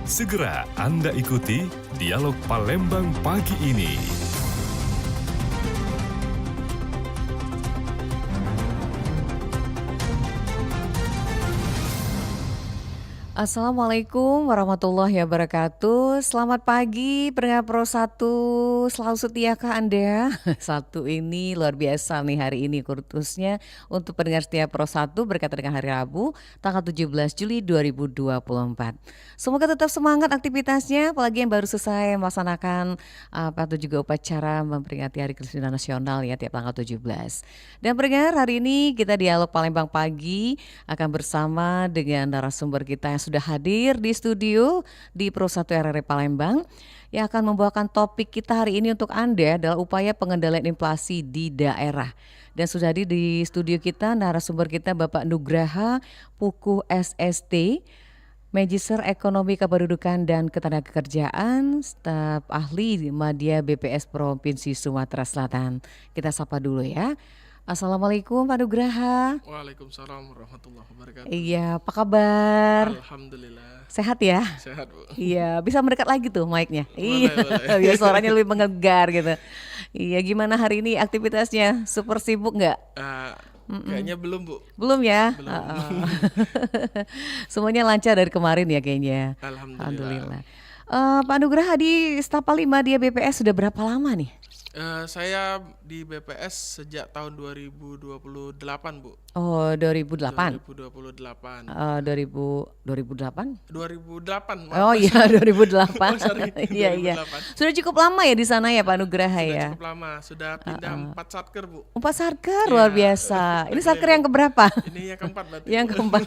Segera Anda ikuti Dialog Palembang pagi ini. Assalamualaikum warahmatullahi wabarakatuh. Selamat pagi pendengar Pro 1. Selalu setiakah Anda? Satu ini luar biasa nih hari ini khususnya untuk pendengar setia Pro 1 berkaitan dengan hari Rabu tanggal 17 Juli 2024. Semoga tetap semangat aktivitasnya, apalagi yang baru selesai melaksanakan atau juga upacara memperingati Hari Kerukunan Nasional ya tiap tanggal 17. Dan pendengar, hari ini kita Dialog Palembang pagi akan bersama dengan narasumber kita yang sudah hadir di studio di Pro 1 RRI Palembang yang akan membawakan topik kita hari ini untuk Anda adalah upaya pengendalian inflasi di daerah. Dan sudah hadir di studio kita narasumber kita Bapak Nugraha Pukuh SST, Magister Ekonomi Kependudukan dan Ketenagakerjaan, staf ahli Madya BPS Provinsi Sumatera Selatan. Kita sapa dulu ya. Assalamualaikum Pak Nugraha. Waalaikumsalam warahmatullahi wabarakatuh. Iya, apa kabar? Alhamdulillah. Sehat ya? Sehat, Bu. Iya, bisa mendekat lagi tuh mic-nya. Boleh, Iya, boleh. biar suaranya lebih mengegar gitu. Iya, gimana hari ini aktivitasnya? Super sibuk nggak? Kayaknya belum, Bu. Belum ya? Belum. Semuanya lancar dari kemarin ya kayaknya. Alhamdulillah. Pak Nugraha di staf ahli Madya BPS sudah berapa lama nih? Saya di BPS sejak tahun 2028, Bu. Oh, 2008. 2028. 2008? 2008. Oh iya 2008. Oh, sorry, Iya iya. 2008. Sudah cukup lama ya di sana ya Pak Nugraha Sudah ya. cukup lama, sudah pindah 4 satker, Bu. 4 satker luar Iya. biasa. Ini satker yang keberapa? Ini yang keempat berarti. Yang Bu. keempat.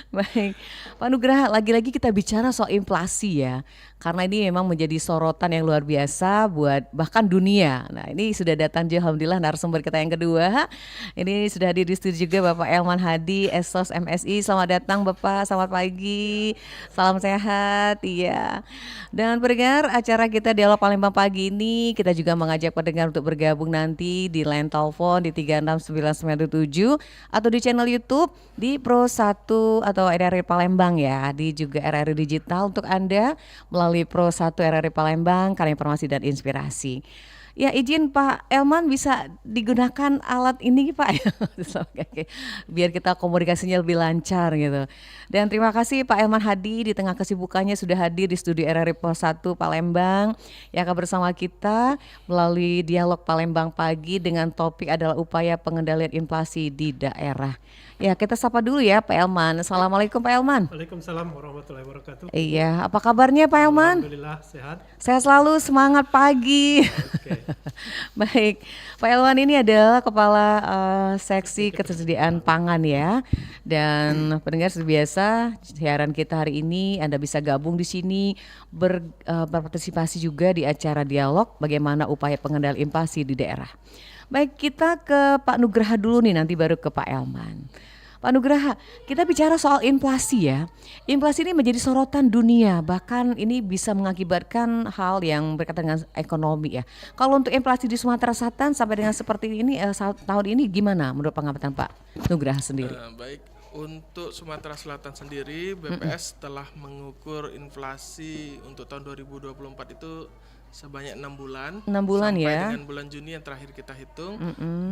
Baik, Pak Nugraha, lagi-lagi kita bicara soal inflasi ya, karena ini memang menjadi sorotan yang luar biasa buat bahkan dunia. Nah ini sudah datang juga alhamdulillah narasumber kita yang kedua. Ini sudah hadir di studio juga Bapak Elman Hadi, Esos MSI. Selamat datang Bapak, selamat pagi, salam sehat. Iya. Dan pendengar acara kita Dialog Palembang pagi ini kita juga mengajak pendengar untuk bergabung nanti di line telepon di 36997 atau di channel YouTube di Pro 1 atau RRI Palembang ya, di juga RRI Digital untuk Anda melalui Pro 1 RRI Palembang, karena informasi dan inspirasi. Ya izin Pak Elman bisa digunakan alat ini Pak Oke, biar kita komunikasinya lebih lancar gitu. Dan terima kasih Pak Elman Hadi di tengah kesibukannya sudah hadir di studio RRI Pro 1 Palembang yang akan bersama kita melalui Dialog Palembang pagi dengan topik adalah upaya pengendalian inflasi di daerah. Ya kita sapa dulu ya Pak Elman. Assalamualaikum Pak Elman. Waalaikumsalam warahmatullahi wabarakatuh. Iya, apa kabarnya Pak Elman? Alhamdulillah sehat. Saya selalu semangat pagi. Oke. Baik, Pak Elwan ini adalah Kepala Seksi Ketersediaan Pangan ya. Dan pendengar seperti biasa, siaran kita hari ini Anda bisa gabung di sini berpartisipasi juga di acara dialog bagaimana upaya pengendalian inflasi di daerah. Baik, kita ke Pak Nugraha dulu nih, nanti baru ke Pak Elman. Pak Nugraha, kita bicara soal inflasi ya. Inflasi ini menjadi sorotan dunia, bahkan ini bisa mengakibatkan hal yang berkaitan dengan ekonomi ya. Kalau untuk inflasi di Sumatera Selatan sampai dengan seperti ini tahun ini gimana menurut pengamatan Pak Nugraha sendiri? Baik, untuk Sumatera Selatan sendiri BPS telah mengukur inflasi untuk tahun 2024 itu sebanyak 6 bulan. 6 bulan sampai ya. dengan bulan Juni yang terakhir kita hitung.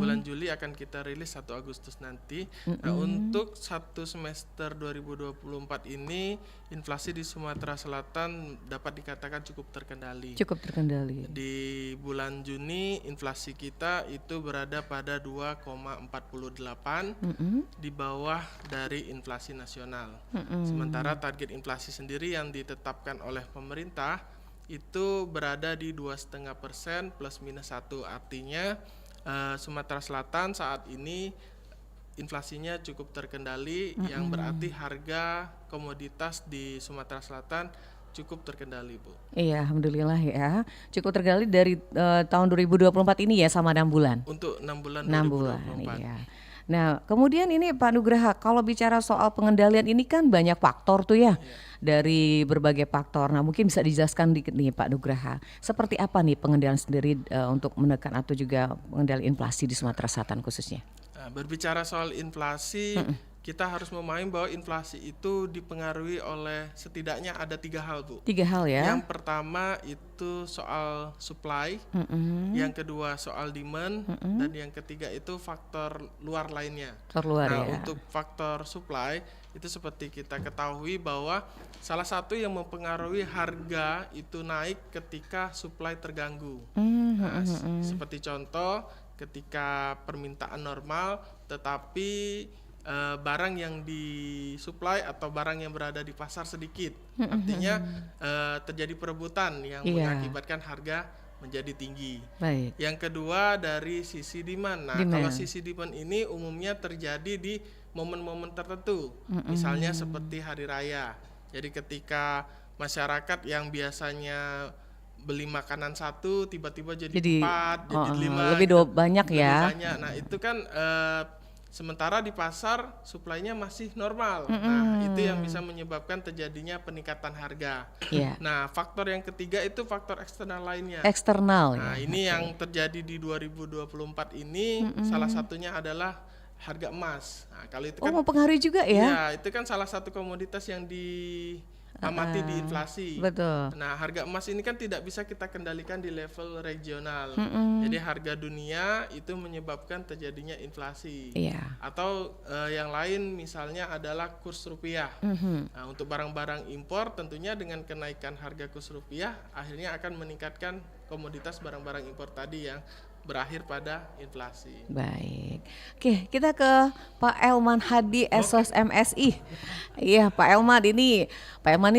Bulan Juli akan kita rilis 1 Agustus nanti. Nah, untuk 1 semester 2024 ini inflasi di Sumatera Selatan dapat dikatakan cukup terkendali. Cukup terkendali. Di bulan Juni inflasi kita itu berada pada 2,48 di bawah dari inflasi nasional. Sementara target inflasi sendiri yang ditetapkan oleh pemerintah itu berada di 2,5% plus minus 1. Artinya Sumatera Selatan saat ini inflasinya cukup terkendali, yang berarti harga komoditas di Sumatera Selatan cukup terkendali, Bu. Iya, alhamdulillah ya. Cukup terkendali dari tahun 2024 ini ya, sama 6 bulan. Untuk 6 bulan 6 bulan, 2024. iya. Nah, kemudian ini Pak Nugraha, kalau bicara soal pengendalian ini kan banyak faktor tuh ya, dari berbagai faktor. Nah, mungkin bisa dijelaskan dikit nih Pak Nugraha, seperti apa nih pengendalian sendiri untuk menekan atau juga pengendalian inflasi di Sumatera Selatan khususnya? Berbicara soal inflasi, kita harus memahami bahwa inflasi itu dipengaruhi oleh setidaknya ada 3 hal, Bu. 3 hal ya. Yang pertama itu soal supply, yang kedua soal demand, dan yang ketiga itu faktor luar lainnya. Keluar Nah, ya. untuk faktor supply itu seperti kita ketahui bahwa salah satu yang mempengaruhi harga itu naik ketika supply terganggu. Nah, seperti contoh ketika permintaan normal tetapi barang yang disuplai atau barang yang berada di pasar sedikit, artinya terjadi perebutan yang mengakibatkan harga menjadi tinggi. Baik. Yang kedua dari sisi demand. Nah, kalau sisi demand ini umumnya terjadi di momen-momen tertentu, misalnya seperti hari raya. Jadi ketika masyarakat yang biasanya beli makanan satu tiba-tiba jadi 4, jadi 5, lebih banyak lebih ya. banyak. Nah, itu kan sementara di pasar suplainya masih normal. Nah, itu yang bisa menyebabkan terjadinya peningkatan harga. Iya. Nah, faktor yang ketiga itu faktor eksternal lainnya. Eksternal Nah, ya. ini yang terjadi di 2024 ini salah satunya adalah harga emas. Nah, kalau itu kan mempengaruhi juga ya. ya, itu kan salah satu komoditas yang diamati di inflasi. Betul. Nah, harga emas ini kan tidak bisa kita kendalikan di level regional. Jadi harga dunia itu menyebabkan terjadinya inflasi. Iya. Atau yang lain misalnya adalah kurs rupiah. Nah, untuk barang-barang impor tentunya dengan kenaikan harga kurs rupiah akhirnya akan meningkatkan komoditas barang-barang impor tadi yang berakhir pada inflasi. Baik. Oke, kita ke Pak Elman Hadi Esos MSI. Iya, Pak Elman ini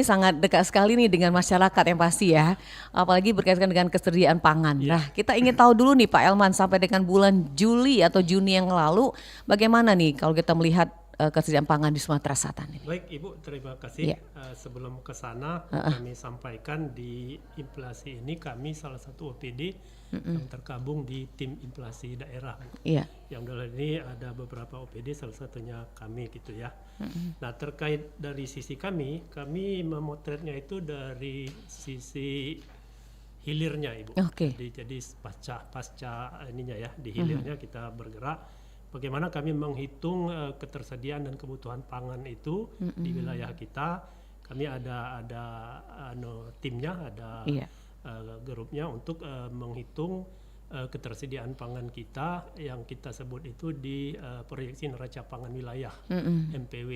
sangat dekat sekali nih dengan masyarakat yang pasti ya. Apalagi berkaitan dengan kesediaan pangan. Nah, kita ingin tahu dulu nih Pak Elman sampai dengan bulan Juli atau Juni yang lalu bagaimana nih kalau kita melihat kesediaan pangan di Sumatera Selatan ini. Baik Ibu, terima kasih. Iya. Sebelum ke sana kami sampaikan di inflasi ini kami salah satu OPD yang tergabung di tim inflasi daerah. Iya. Yang dalam ini ada beberapa OPD, salah satunya kami gitu ya. Nah, terkait dari sisi kami memotretnya itu dari sisi hilirnya Ibu. Oke. Jadi pasca ininya ya, di hilirnya kita bergerak. Bagaimana kami menghitung ketersediaan dan kebutuhan pangan itu di wilayah kita. Kami ada timnya, ada grupnya untuk menghitung ketersediaan pangan kita yang kita sebut itu di proyeksi neraca pangan wilayah MPW.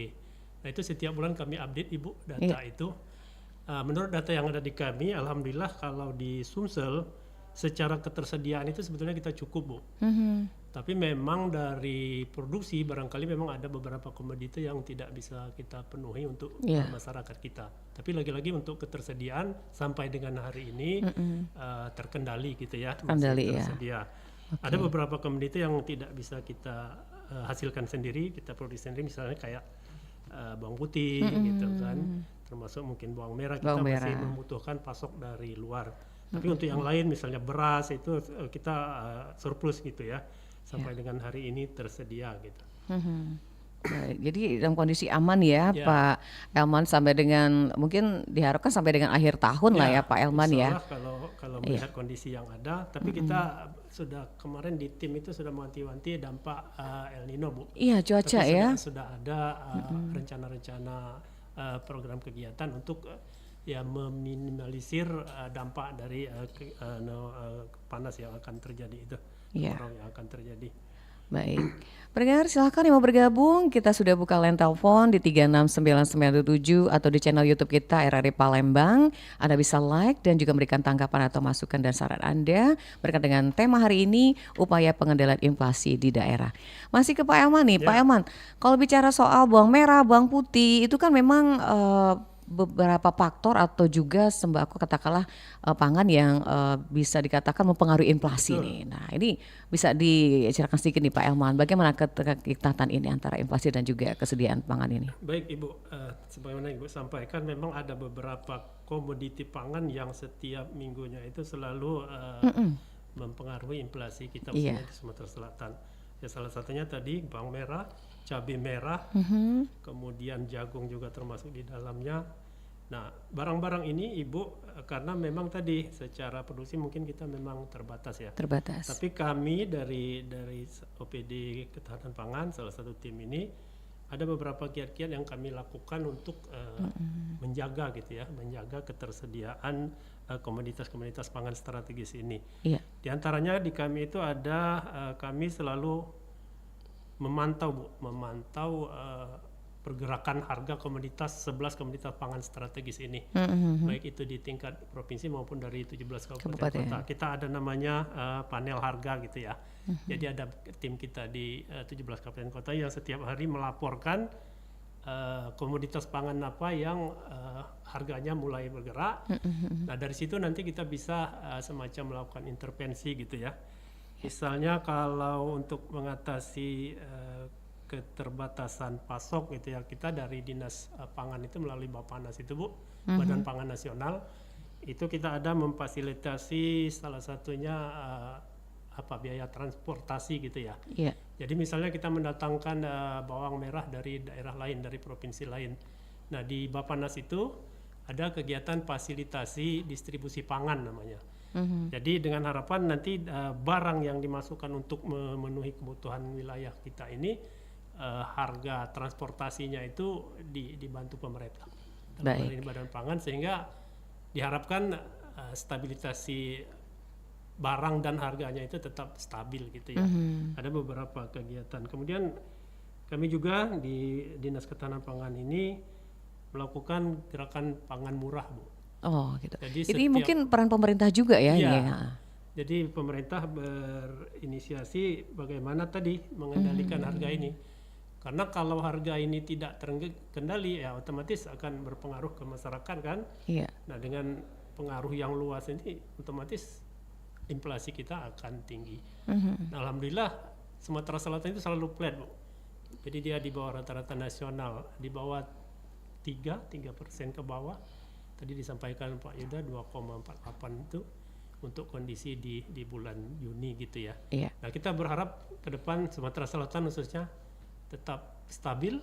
Nah, itu setiap bulan kami update Ibu data itu. Menurut data yang ada di kami, alhamdulillah kalau di Sumsel secara ketersediaan itu sebetulnya kita cukup, Bu. Tapi memang dari produksi barangkali memang ada beberapa komoditi yang tidak bisa kita penuhi untuk masyarakat kita. Tapi lagi-lagi untuk ketersediaan sampai dengan hari ini terkendali gitu ya. Terkendali ya. Tersedia. Ada beberapa komoditi yang tidak bisa kita hasilkan sendiri, kita produksi sendiri, misalnya kayak bawang putih gitu kan. Termasuk mungkin bawang merah kita masih membutuhkan pasok dari luar. Tapi untuk yang lain misalnya beras itu kita surplus gitu ya. Sampai dengan hari ini tersedia gitu. Baik, jadi dalam kondisi aman ya Pak Elman sampai dengan mungkin diharapkan sampai dengan akhir tahun lah ya Pak Elman ya. Kalau melihat kondisi yang ada, tapi kita sudah kemarin di tim itu sudah mewanti-wanti dampak El Nino, Bu. Iya, cuaca tapi ya. Sudah ada rencana-rencana program kegiatan untuk ya meminimalisir dampak dari panas yang akan terjadi itu. Kemarau yang akan terjadi. Baik, pendengar silahkan yang mau bergabung, kita sudah buka line telepon di 36997 atau di channel YouTube kita RRI Palembang. Anda bisa like dan juga memberikan tanggapan atau masukan dan saran Anda berkaitan dengan tema hari ini, upaya pengendalian inflasi di daerah. Masih ke Pak Elman nih, Pak Elman, kalau bicara soal bawang merah, bawang putih, itu kan memang beberapa faktor atau juga sembako katakanlah pangan yang bisa dikatakan mempengaruhi inflasi nih. Nah, ini bisa diceritakan sedikit nih Pak Elman, bagaimana keterkaitan ini antara inflasi dan juga kesediaan pangan ini? Baik Ibu, sebagaimana Ibu sampaikan memang ada beberapa komoditi pangan yang setiap minggunya itu selalu mempengaruhi inflasi kita di Sumatera Selatan. Ya, salah satunya tadi bawang merah, cabai merah, kemudian jagung juga termasuk di dalamnya. Nah, barang-barang ini Ibu karena memang tadi secara produksi mungkin kita memang terbatas ya. Terbatas. Tapi kami dari OPD Ketahanan Pangan salah satu tim ini ada beberapa kiat-kiat yang kami lakukan untuk menjaga gitu ya, menjaga ketersediaan komoditas-komoditas pangan strategis ini. Iya. Di antaranya di kami itu ada kami selalu memantau pergerakan harga komoditas 11 komoditas pangan strategis ini, baik itu di tingkat provinsi maupun dari 17 kabupaten kota. Kita ada namanya panel harga gitu ya. Jadi ada tim kita di 17 kabupaten kota yang setiap hari melaporkan komoditas pangan apa yang harganya mulai bergerak. Nah dari situ nanti kita bisa semacam melakukan intervensi gitu ya. Misalnya kalau untuk mengatasi keterbatasan pasok gitu ya, kita dari Dinas Pangan itu melalui Bappenas itu Bu, Badan Pangan Nasional, itu kita ada memfasilitasi salah satunya biaya transportasi gitu ya. Iya. Jadi misalnya kita mendatangkan bawang merah dari daerah lain, dari provinsi lain. Nah di Bappenas itu ada kegiatan fasilitasi distribusi pangan namanya. Jadi dengan harapan nanti barang yang dimasukkan untuk memenuhi kebutuhan wilayah kita ini, harga transportasinya itu dibantu pemerintah dalam hal ini Badan Pangan, sehingga diharapkan stabilisasi barang dan harganya itu tetap stabil gitu ya. Ada beberapa kegiatan. Kemudian kami juga di Dinas Ketahanan Pangan ini melakukan gerakan pangan murah Bu. Oh gitu. Jadi Ini mungkin peran pemerintah juga ya. Iya. Ini ya. Jadi pemerintah berinisiasi bagaimana tadi mengendalikan harga ini. Karena kalau harga ini tidak terkendali ya otomatis akan berpengaruh ke masyarakat kan. Iya. Nah dengan pengaruh yang luas ini otomatis inflasi kita akan tinggi. Nah, alhamdulillah Sumatera Selatan itu selalu flat Bu. Jadi dia di bawah rata-rata nasional, di bawah 3% ke bawah. Tadi disampaikan Pak Yuda 2,48 itu untuk kondisi di bulan Juni gitu ya. Iya. Nah kita berharap ke depan Sumatera Selatan khususnya tetap stabil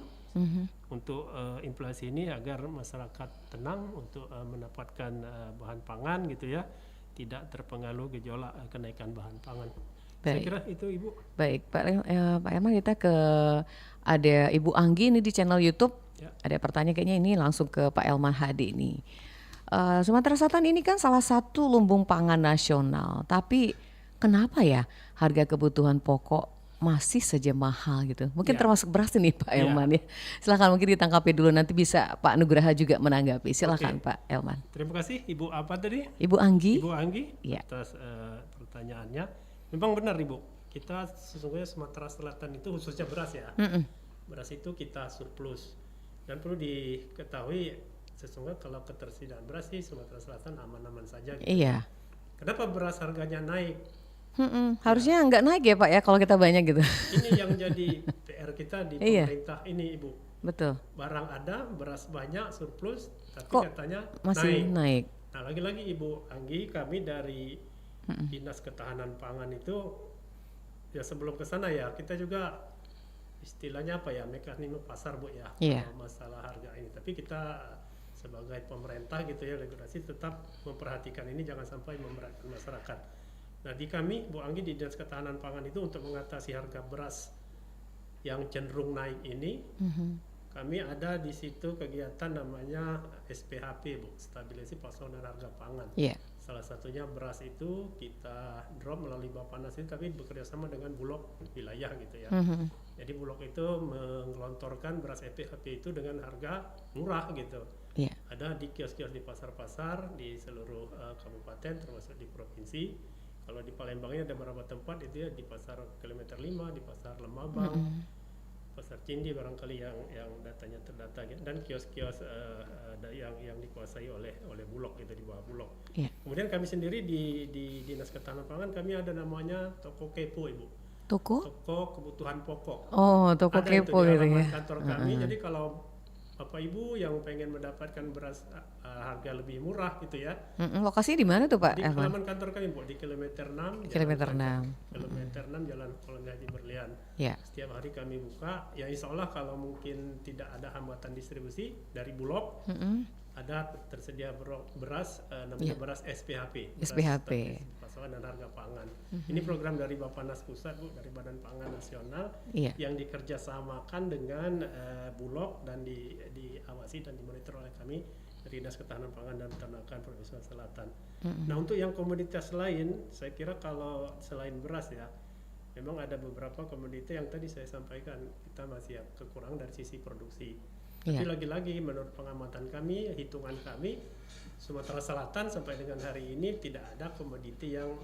untuk inflasi ini agar masyarakat tenang untuk mendapatkan bahan pangan gitu ya, tidak terpengaruh gejolak kenaikan bahan pangan. Saya kira itu Ibu. Baik Pak Elman, kita ke ada Ibu Anggi ini di channel YouTube. Ya. Ada pertanyaan kayaknya ini langsung ke Pak Elman Hadi ini. Sumatera Selatan ini kan salah satu lumbung pangan nasional, tapi kenapa ya harga kebutuhan pokok masih saja mahal gitu? Mungkin termasuk beras ini Pak Elman ya. Silakan mungkin ditanggapi dulu, nanti bisa Pak Nugraha juga menanggapi. Silakan Pak Elman. Terima kasih Ibu apa tadi? Ibu Anggi. Ibu Anggi Ya. atas pertanyaannya. Memang benar Ibu. Kita sesungguhnya Sumatera Selatan itu khususnya beras ya. Beras itu kita surplus. Dan perlu diketahui sesungguhnya kalau ketersediaan beras sih Sumatera Selatan aman-aman saja gitu. Iya. Kenapa beras harganya naik? Harusnya nggak naik ya Pak ya kalau kita banyak gitu. Ini yang jadi PR kita di pemerintah ini Ibu. Betul. Barang ada, beras banyak, surplus, tapi Kok katanya masih naik. Nah lagi-lagi Ibu Anggi, kami dari Dinas Ketahanan Pangan itu ya sebelum ke sana ya kita juga istilahnya apa ya, mekanisme pasar Bu ya, masalah harga ini. Tapi kita sebagai pemerintah gitu ya, regulasi tetap memperhatikan ini jangan sampai memberatkan masyarakat. Nah di kami Bu Anggi di Dinas Ketahanan Pangan itu untuk mengatasi harga beras yang cenderung naik ini, kami ada di situ kegiatan namanya SPHP Bu, stabilisasi pasokan dan harga pangan. Salah satunya beras itu kita drop melalui Bappenas itu, tapi bekerjasama dengan Bulog wilayah gitu ya. Jadi Bulog itu menggelontorkan beras SPHP itu dengan harga murah gitu. Ada di kios-kios di pasar-pasar di seluruh kabupaten termasuk di provinsi. Kalau di Palembang ini ada beberapa tempat itu ya, di pasar kilometer 5, di pasar Lemabang, pasar Cindi barangkali yang datanya terdata gitu. Dan kios-kios yang dikuasai oleh Bulog gitu, di bawah Bulog. Kemudian kami sendiri di Dinas Ketahanan Pangan kami ada namanya toko kepo Ibu. Toko kebutuhan pokok. Oh, toko ada kepo itu di gitu ya. kantor kami. Jadi kalau Bapak Ibu yang pengen mendapatkan beras harga lebih murah gitu ya. Lokasinya di mana tuh Pak Di Elman? halaman kantor kami Bu, di kilometer 6. Kilometer 6. Kilometer 6 Jalan Kolonel Haji Berlian. Setiap hari kami buka. Ya insya Allah kalau mungkin tidak ada hambatan distribusi dari Bulog, ada tersedia beras namanya beras SPHP, beras SPHP. strategis pasokan dan harga pangan. Ini program dari Bappenas Pusat, Bu, dari Badan Pangan Nasional Iya. yang dikerjasamakan dengan Bulog dan diawasi dan dimonitor oleh kami dari Dinas Ketahanan Pangan dan Peternakan Provinsi Sulawesi Selatan. Nah, untuk yang komoditas lain, saya kira kalau selain beras ya, memang ada beberapa komoditas yang tadi saya sampaikan kita masih kekurangan dari sisi produksi. Tapi Iya. lagi-lagi menurut pengamatan kami, hitungan kami, Sumatera Selatan sampai dengan hari ini tidak ada komoditi yang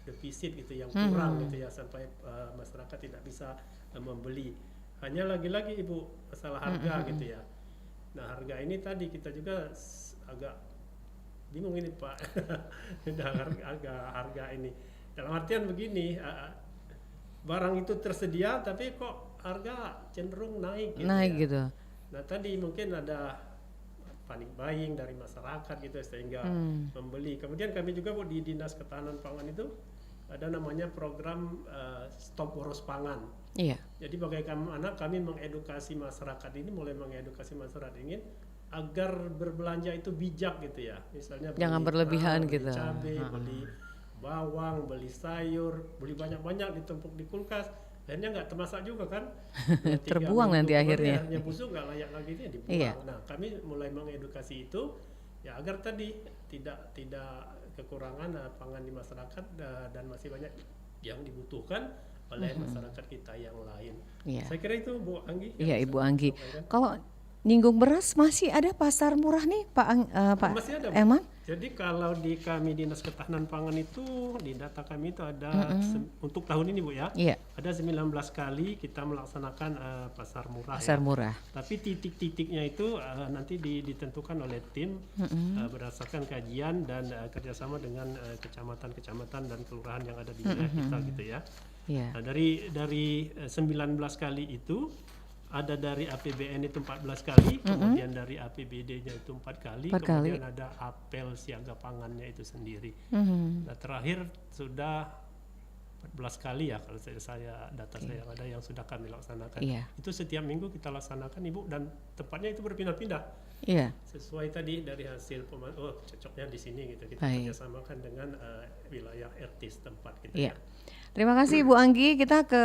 defisit gitu, yang kurang gitu ya, sampai masyarakat tidak bisa membeli. Hanya lagi-lagi Ibu masalah harga gitu ya. Nah, harga ini tadi kita juga agak bingung ini Pak. harga ini. Dalam artian begini, barang itu tersedia tapi kok harga cenderung naik gitu Naik ya. gitu. Nah, tadi mungkin ada panic buying dari masyarakat gitu sehingga membeli. Kemudian kami juga Bu, di Dinas Ketahanan Pangan itu ada namanya program stop boros pangan. Iya. Jadi bagaimana kami mengedukasi masyarakat ini, mulai mengedukasi masyarakat ini agar berbelanja itu bijak gitu ya. Misalnya Jangan berlebihan beli gitu. cabai, beli bawang, beli sayur, beli banyak-banyak ditumpuk di kulkas. Akhirnya nggak termasak juga kan. Terbuang nanti akhirnya. Akhirnya busuk, nggak layak lagi dia dibuang. Iya. Nah, kami mulai mengedukasi itu ya agar tadi tidak kekurangan pangan di masyarakat dan masih banyak yang dibutuhkan oleh masyarakat kita yang lain. Iya. Saya kira itu Bu Anggi. Iya, yang Ibu bisa Anggi. saya sampaikan. Kalau nyinggung beras masih ada pasar murah nih Pak Masih ada, Bu. Elman? Jadi kalau di kami Dinas Ketahanan Pangan itu di data kami itu ada untuk tahun ini Bu ya. Iya, Ada 19 kali kita melaksanakan pasar murah pasar ya. murah. Tapi titik-titiknya itu nanti ditentukan oleh tim berdasarkan kajian dan kerjasama dengan kecamatan-kecamatan dan kelurahan yang ada di wilayah kita gitu ya. Iya. Nah, dari 19 kali itu ada dari APBN itu 14 kali, kemudian dari APBD-nya itu 4 kali, 4 kali. kemudian ada apel siaga pangannya itu sendiri. Mhm. Nah, terakhir sudah 14 kali ya kalau saya data saya ada yang sudah kami laksanakan. Iya. Itu setiap minggu kita laksanakan Ibu, dan tempatnya itu berpindah-pindah. Iya. Sesuai tadi dari hasil cocoknya di sini gitu. Kita Baik. kerjasamakan dengan wilayah RT setempat gitu Iya. ya. Terima kasih Bu Anggi. Kita ke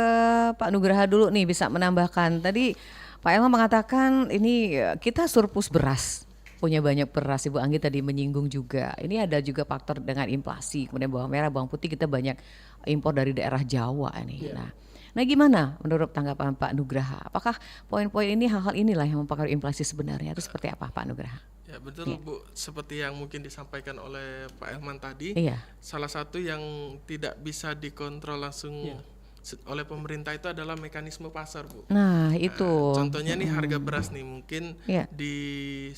Pak Nugraha dulu nih, bisa menambahkan. Tadi Pak Elma mengatakan ini kita surplus beras, punya banyak beras. Ibu Anggi tadi menyinggung juga. Ini ada juga faktor dengan inflasi. Kemudian bawang merah, bawang putih kita banyak impor dari daerah Jawa nih. Iya. Nah gimana menurut tanggapan Pak Nugraha? Apakah poin-poin ini, hal-hal inilah yang mempengaruhi inflasi sebenarnya? Itu seperti apa Pak Nugraha? Ya betul Bu, seperti yang mungkin disampaikan oleh Pak Elman tadi, Iya. salah satu yang tidak bisa dikontrol langsung oleh pemerintah itu adalah mekanisme pasar Bu. Nah itu. Contohnya nih harga beras nih, mungkin Iya. di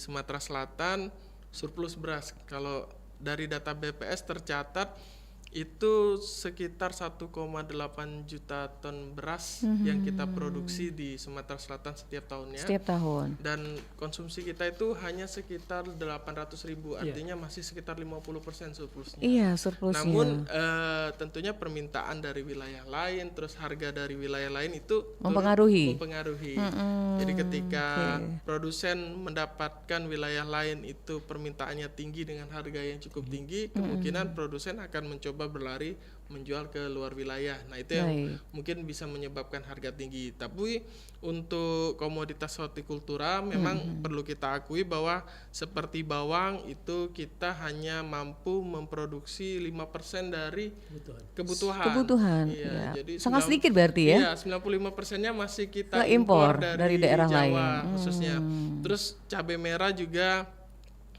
Sumatera Selatan surplus beras. Kalau dari data BPS tercatat itu sekitar 1,8 juta ton beras yang kita produksi di Sumatera Selatan setiap tahunnya. Setiap tahun. Dan konsumsi kita itu hanya sekitar 800.000, Iya. artinya masih sekitar 50% surplusnya. Iya surplusnya. Namun tentunya permintaan dari wilayah lain, terus harga dari wilayah lain itu Mempengaruhi. Jadi ketika produsen mendapatkan wilayah lain itu permintaannya tinggi dengan harga yang cukup tinggi, kemungkinan produsen akan mencoba berlari menjual ke luar wilayah. Nah itu yang Baik. mungkin bisa menyebabkan harga tinggi. Tapi untuk komoditas hortikultura memang perlu kita akui bahwa seperti bawang itu kita hanya mampu memproduksi 5% dari kebutuhan. Iya. Jadi Sangat sedikit berarti ya? Iya, 95%-nya masih kita Ke impor impor dari daerah Jawa lain. khususnya. Terus cabai merah juga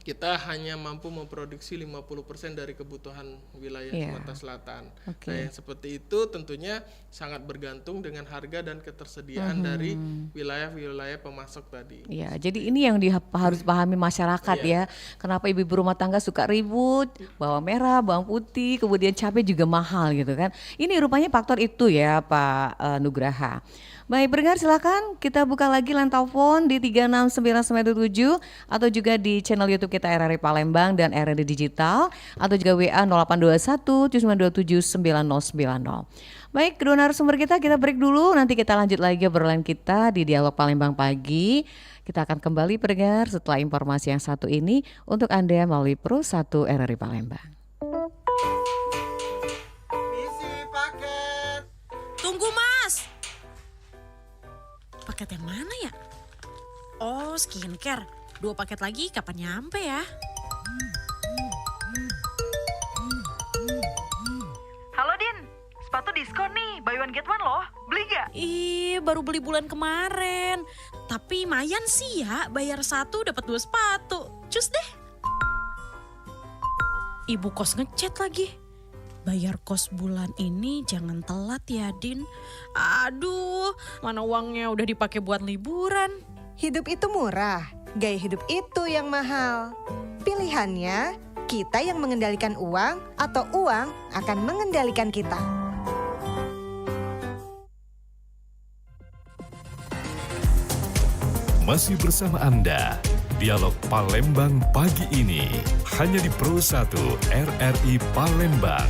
kita hanya mampu memproduksi 50% dari kebutuhan wilayah Iya. Sumatera Selatan. Oke. Nah, yang seperti itu tentunya sangat bergantung dengan harga dan ketersediaan dari wilayah-wilayah pemasok tadi. Iya, jadi ini yang harus pahami masyarakat ya. Kenapa ibu-ibu rumah tangga suka ribut, bawang merah, bawang putih, kemudian cabai juga mahal gitu kan. Ini rupanya faktor itu ya Pak Nugraha. Baik, pendengar silakan kita buka lagi line telepon di 36997 atau juga di channel YouTube kita RRI Palembang dan RRI Digital atau juga WA 0821 7927 9090. Baik, kedua narasumber kita break dulu, nanti kita lanjut lagi obrolan kita di Dialog Palembang Pagi. Kita akan kembali pendengar setelah informasi yang satu ini untuk Anda melalui Pro 1 RRI Palembang. Isi paket. Tunggu Mas. Paket yang mana ya? Oh, skincare. 2 paket lagi kapan nyampe ya? Halo Din, sepatu diskon nih, buy one get one loh, beli gak? Ih, baru beli bulan kemarin. Tapi lumayan sih ya, bayar 1 dapat 2 sepatu. Cus deh. Ibu kos ngechat lagi. Bayar kos bulan ini jangan telat ya Din. Aduh, mana uangnya udah dipakai buat liburan. Hidup itu murah, gaya hidup itu yang mahal. Pilihannya, kita yang mengendalikan uang atau uang akan mengendalikan kita. Masih bersama Anda, Dialog Palembang pagi ini hanya di Pro 1 RRI Palembang.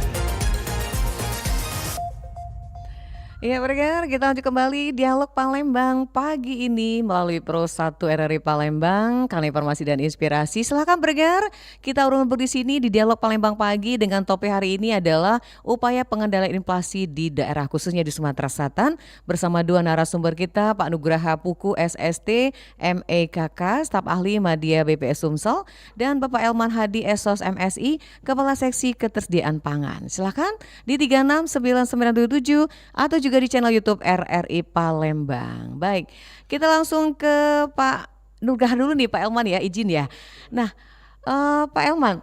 Ya pendengar, kita lanjut kembali Dialog Palembang pagi ini melalui Pro 1 RRI Palembang, karena informasi dan inspirasi. Silahkan pendengar, kita urung di sini di Dialog Palembang pagi dengan topik hari ini adalah upaya pengendalian inflasi di daerah khususnya di Sumatera Selatan bersama dua narasumber kita, Pak Nugraha Puku SST MEKK, staf ahli Media BPS Sumsel, dan Bapak Elman Hadi Esos MSI, Kepala Seksi Ketersediaan Pangan. Silahkan di 36997 atau juga di channel YouTube RRI Palembang. Baik, kita langsung ke Pak Nugraha dulu nih, Pak Elman ya, izin ya. Nah, Pak Elman,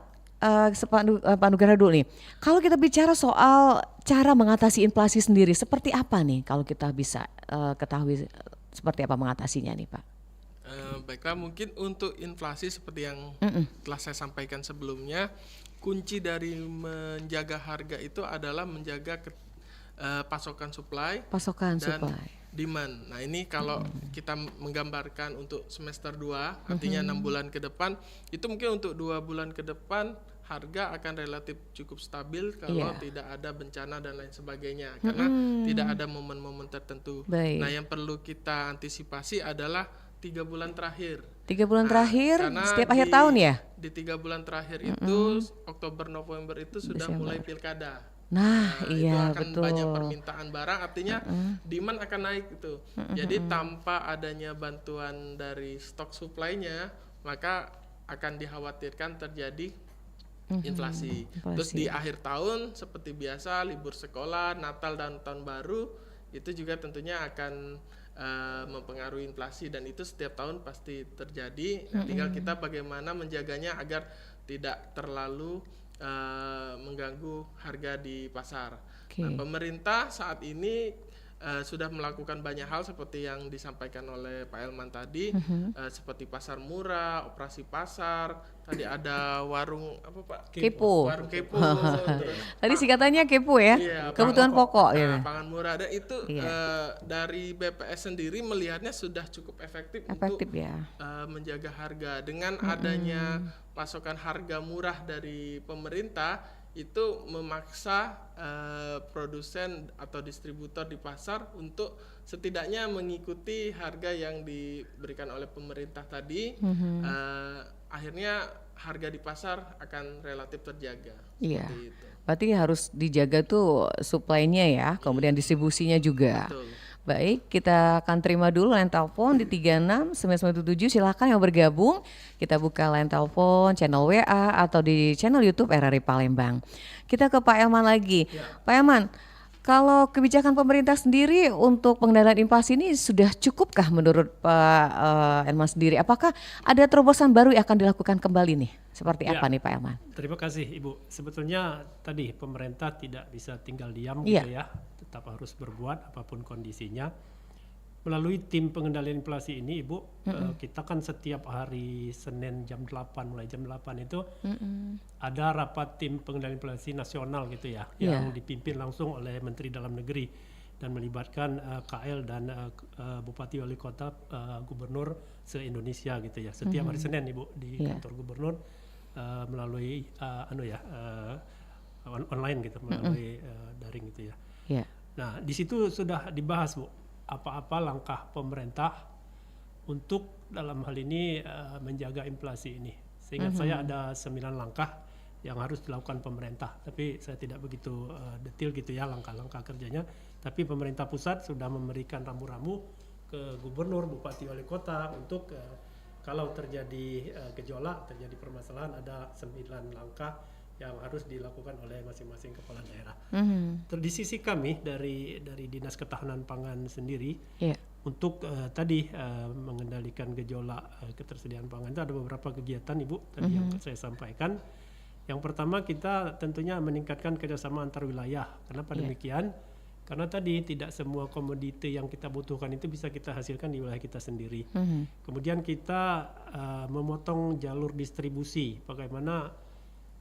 Pak Nugraha dulu nih. Kalau kita bicara soal cara mengatasi inflasi sendiri, seperti apa nih kalau kita bisa ketahui seperti apa mengatasinya nih Pak? Baiklah, mungkin untuk inflasi seperti yang telah saya sampaikan sebelumnya, kunci dari menjaga harga itu adalah menjaga pasokan supply dan demand. Nah ini kalau kita menggambarkan untuk semester 2, artinya 6 bulan ke depan, itu mungkin untuk 2 bulan ke depan harga akan relatif cukup stabil kalau tidak ada bencana dan lain sebagainya, karena tidak ada momen-momen tertentu. Baik. Nah yang perlu kita antisipasi adalah 3 bulan terakhir. 3 bulan terakhir Karena setiap akhir tahun ya? Di 3 bulan terakhir itu Oktober November itu sudah mulai pilkada. Nah iya itu akan betul. banyak permintaan barang, artinya demand akan naik gitu. Jadi tanpa adanya bantuan dari stok supply-nya, maka akan dikhawatirkan terjadi inflasi. Terus di akhir tahun seperti biasa libur sekolah, Natal dan Tahun Baru itu juga tentunya akan mempengaruhi inflasi, dan itu setiap tahun pasti terjadi. Nah, tinggal kita bagaimana menjaganya agar tidak terlalu mengganggu harga di pasar. Nah, pemerintah saat ini sudah melakukan banyak hal seperti yang disampaikan oleh Pak Elman tadi, seperti pasar murah, operasi pasar, tadi ada warung apa Pak? Kepo. Warung kepo. Tadi singkatannya kepo ya, Iya, kebutuhan pokok ya. Pangan murah, dan itu dari BPS sendiri melihatnya sudah cukup efektif untuk ya. menjaga harga. Dengan adanya pasokan harga murah dari pemerintah, itu memaksa produsen atau distributor di pasar untuk setidaknya mengikuti harga yang diberikan oleh pemerintah tadi. Akhirnya harga di pasar akan relatif terjaga. Iya. Itu. Berarti harus dijaga tuh supply-nya ya, kemudian distribusinya juga. Betul. Baik, kita akan terima dulu line telepon di 36997. Silakan yang bergabung. Kita buka line telepon, channel WA atau di channel YouTube RRI Palembang. Kita ke Pak Elman lagi. Pak Elman, kalau kebijakan pemerintah sendiri untuk pengendalian inflasi ini sudah cukupkah menurut Pak Elman sendiri? Apakah ada terobosan baru yang akan dilakukan kembali nih? Seperti apa nih Pak Elman? Terima kasih Ibu. Sebetulnya tadi pemerintah tidak bisa tinggal diam Iya. gitu ya, tetap harus berbuat apapun kondisinya. Melalui tim pengendalian inflasi ini Ibu, kita kan setiap hari Senin jam 8, mulai jam 8 itu ada rapat tim pengendalian inflasi nasional gitu ya, yang dipimpin langsung oleh Menteri Dalam Negeri. dan melibatkan KL dan Bupati Wali Kota, Gubernur se-Indonesia gitu ya. Setiap hari Senin Ibu di kantor Gubernur melalui online gitu, melalui daring gitu ya. Nah, di situ sudah dibahas Bu, apa-apa langkah pemerintah untuk dalam hal ini menjaga inflasi ini. Seingat saya ada 9 langkah yang harus dilakukan pemerintah, tapi saya tidak begitu detail gitu ya langkah-langkah kerjanya. Tapi pemerintah pusat sudah memberikan rambu-rambu ke gubernur, bupati, wali kota untuk kalau terjadi gejolak, terjadi permasalahan, ada 9 langkah yang harus dilakukan oleh masing-masing kepala daerah. Di sisi kami dari Dinas Ketahanan Pangan sendiri, untuk tadi mengendalikan gejolak ketersediaan pangan itu ada beberapa kegiatan Ibu tadi yang saya sampaikan. Yang pertama kita tentunya meningkatkan kerjasama antar wilayah. Kenapa demikian? Karena tadi tidak semua komoditi yang kita butuhkan itu bisa kita hasilkan di wilayah kita sendiri. Kemudian kita memotong jalur distribusi. Bagaimana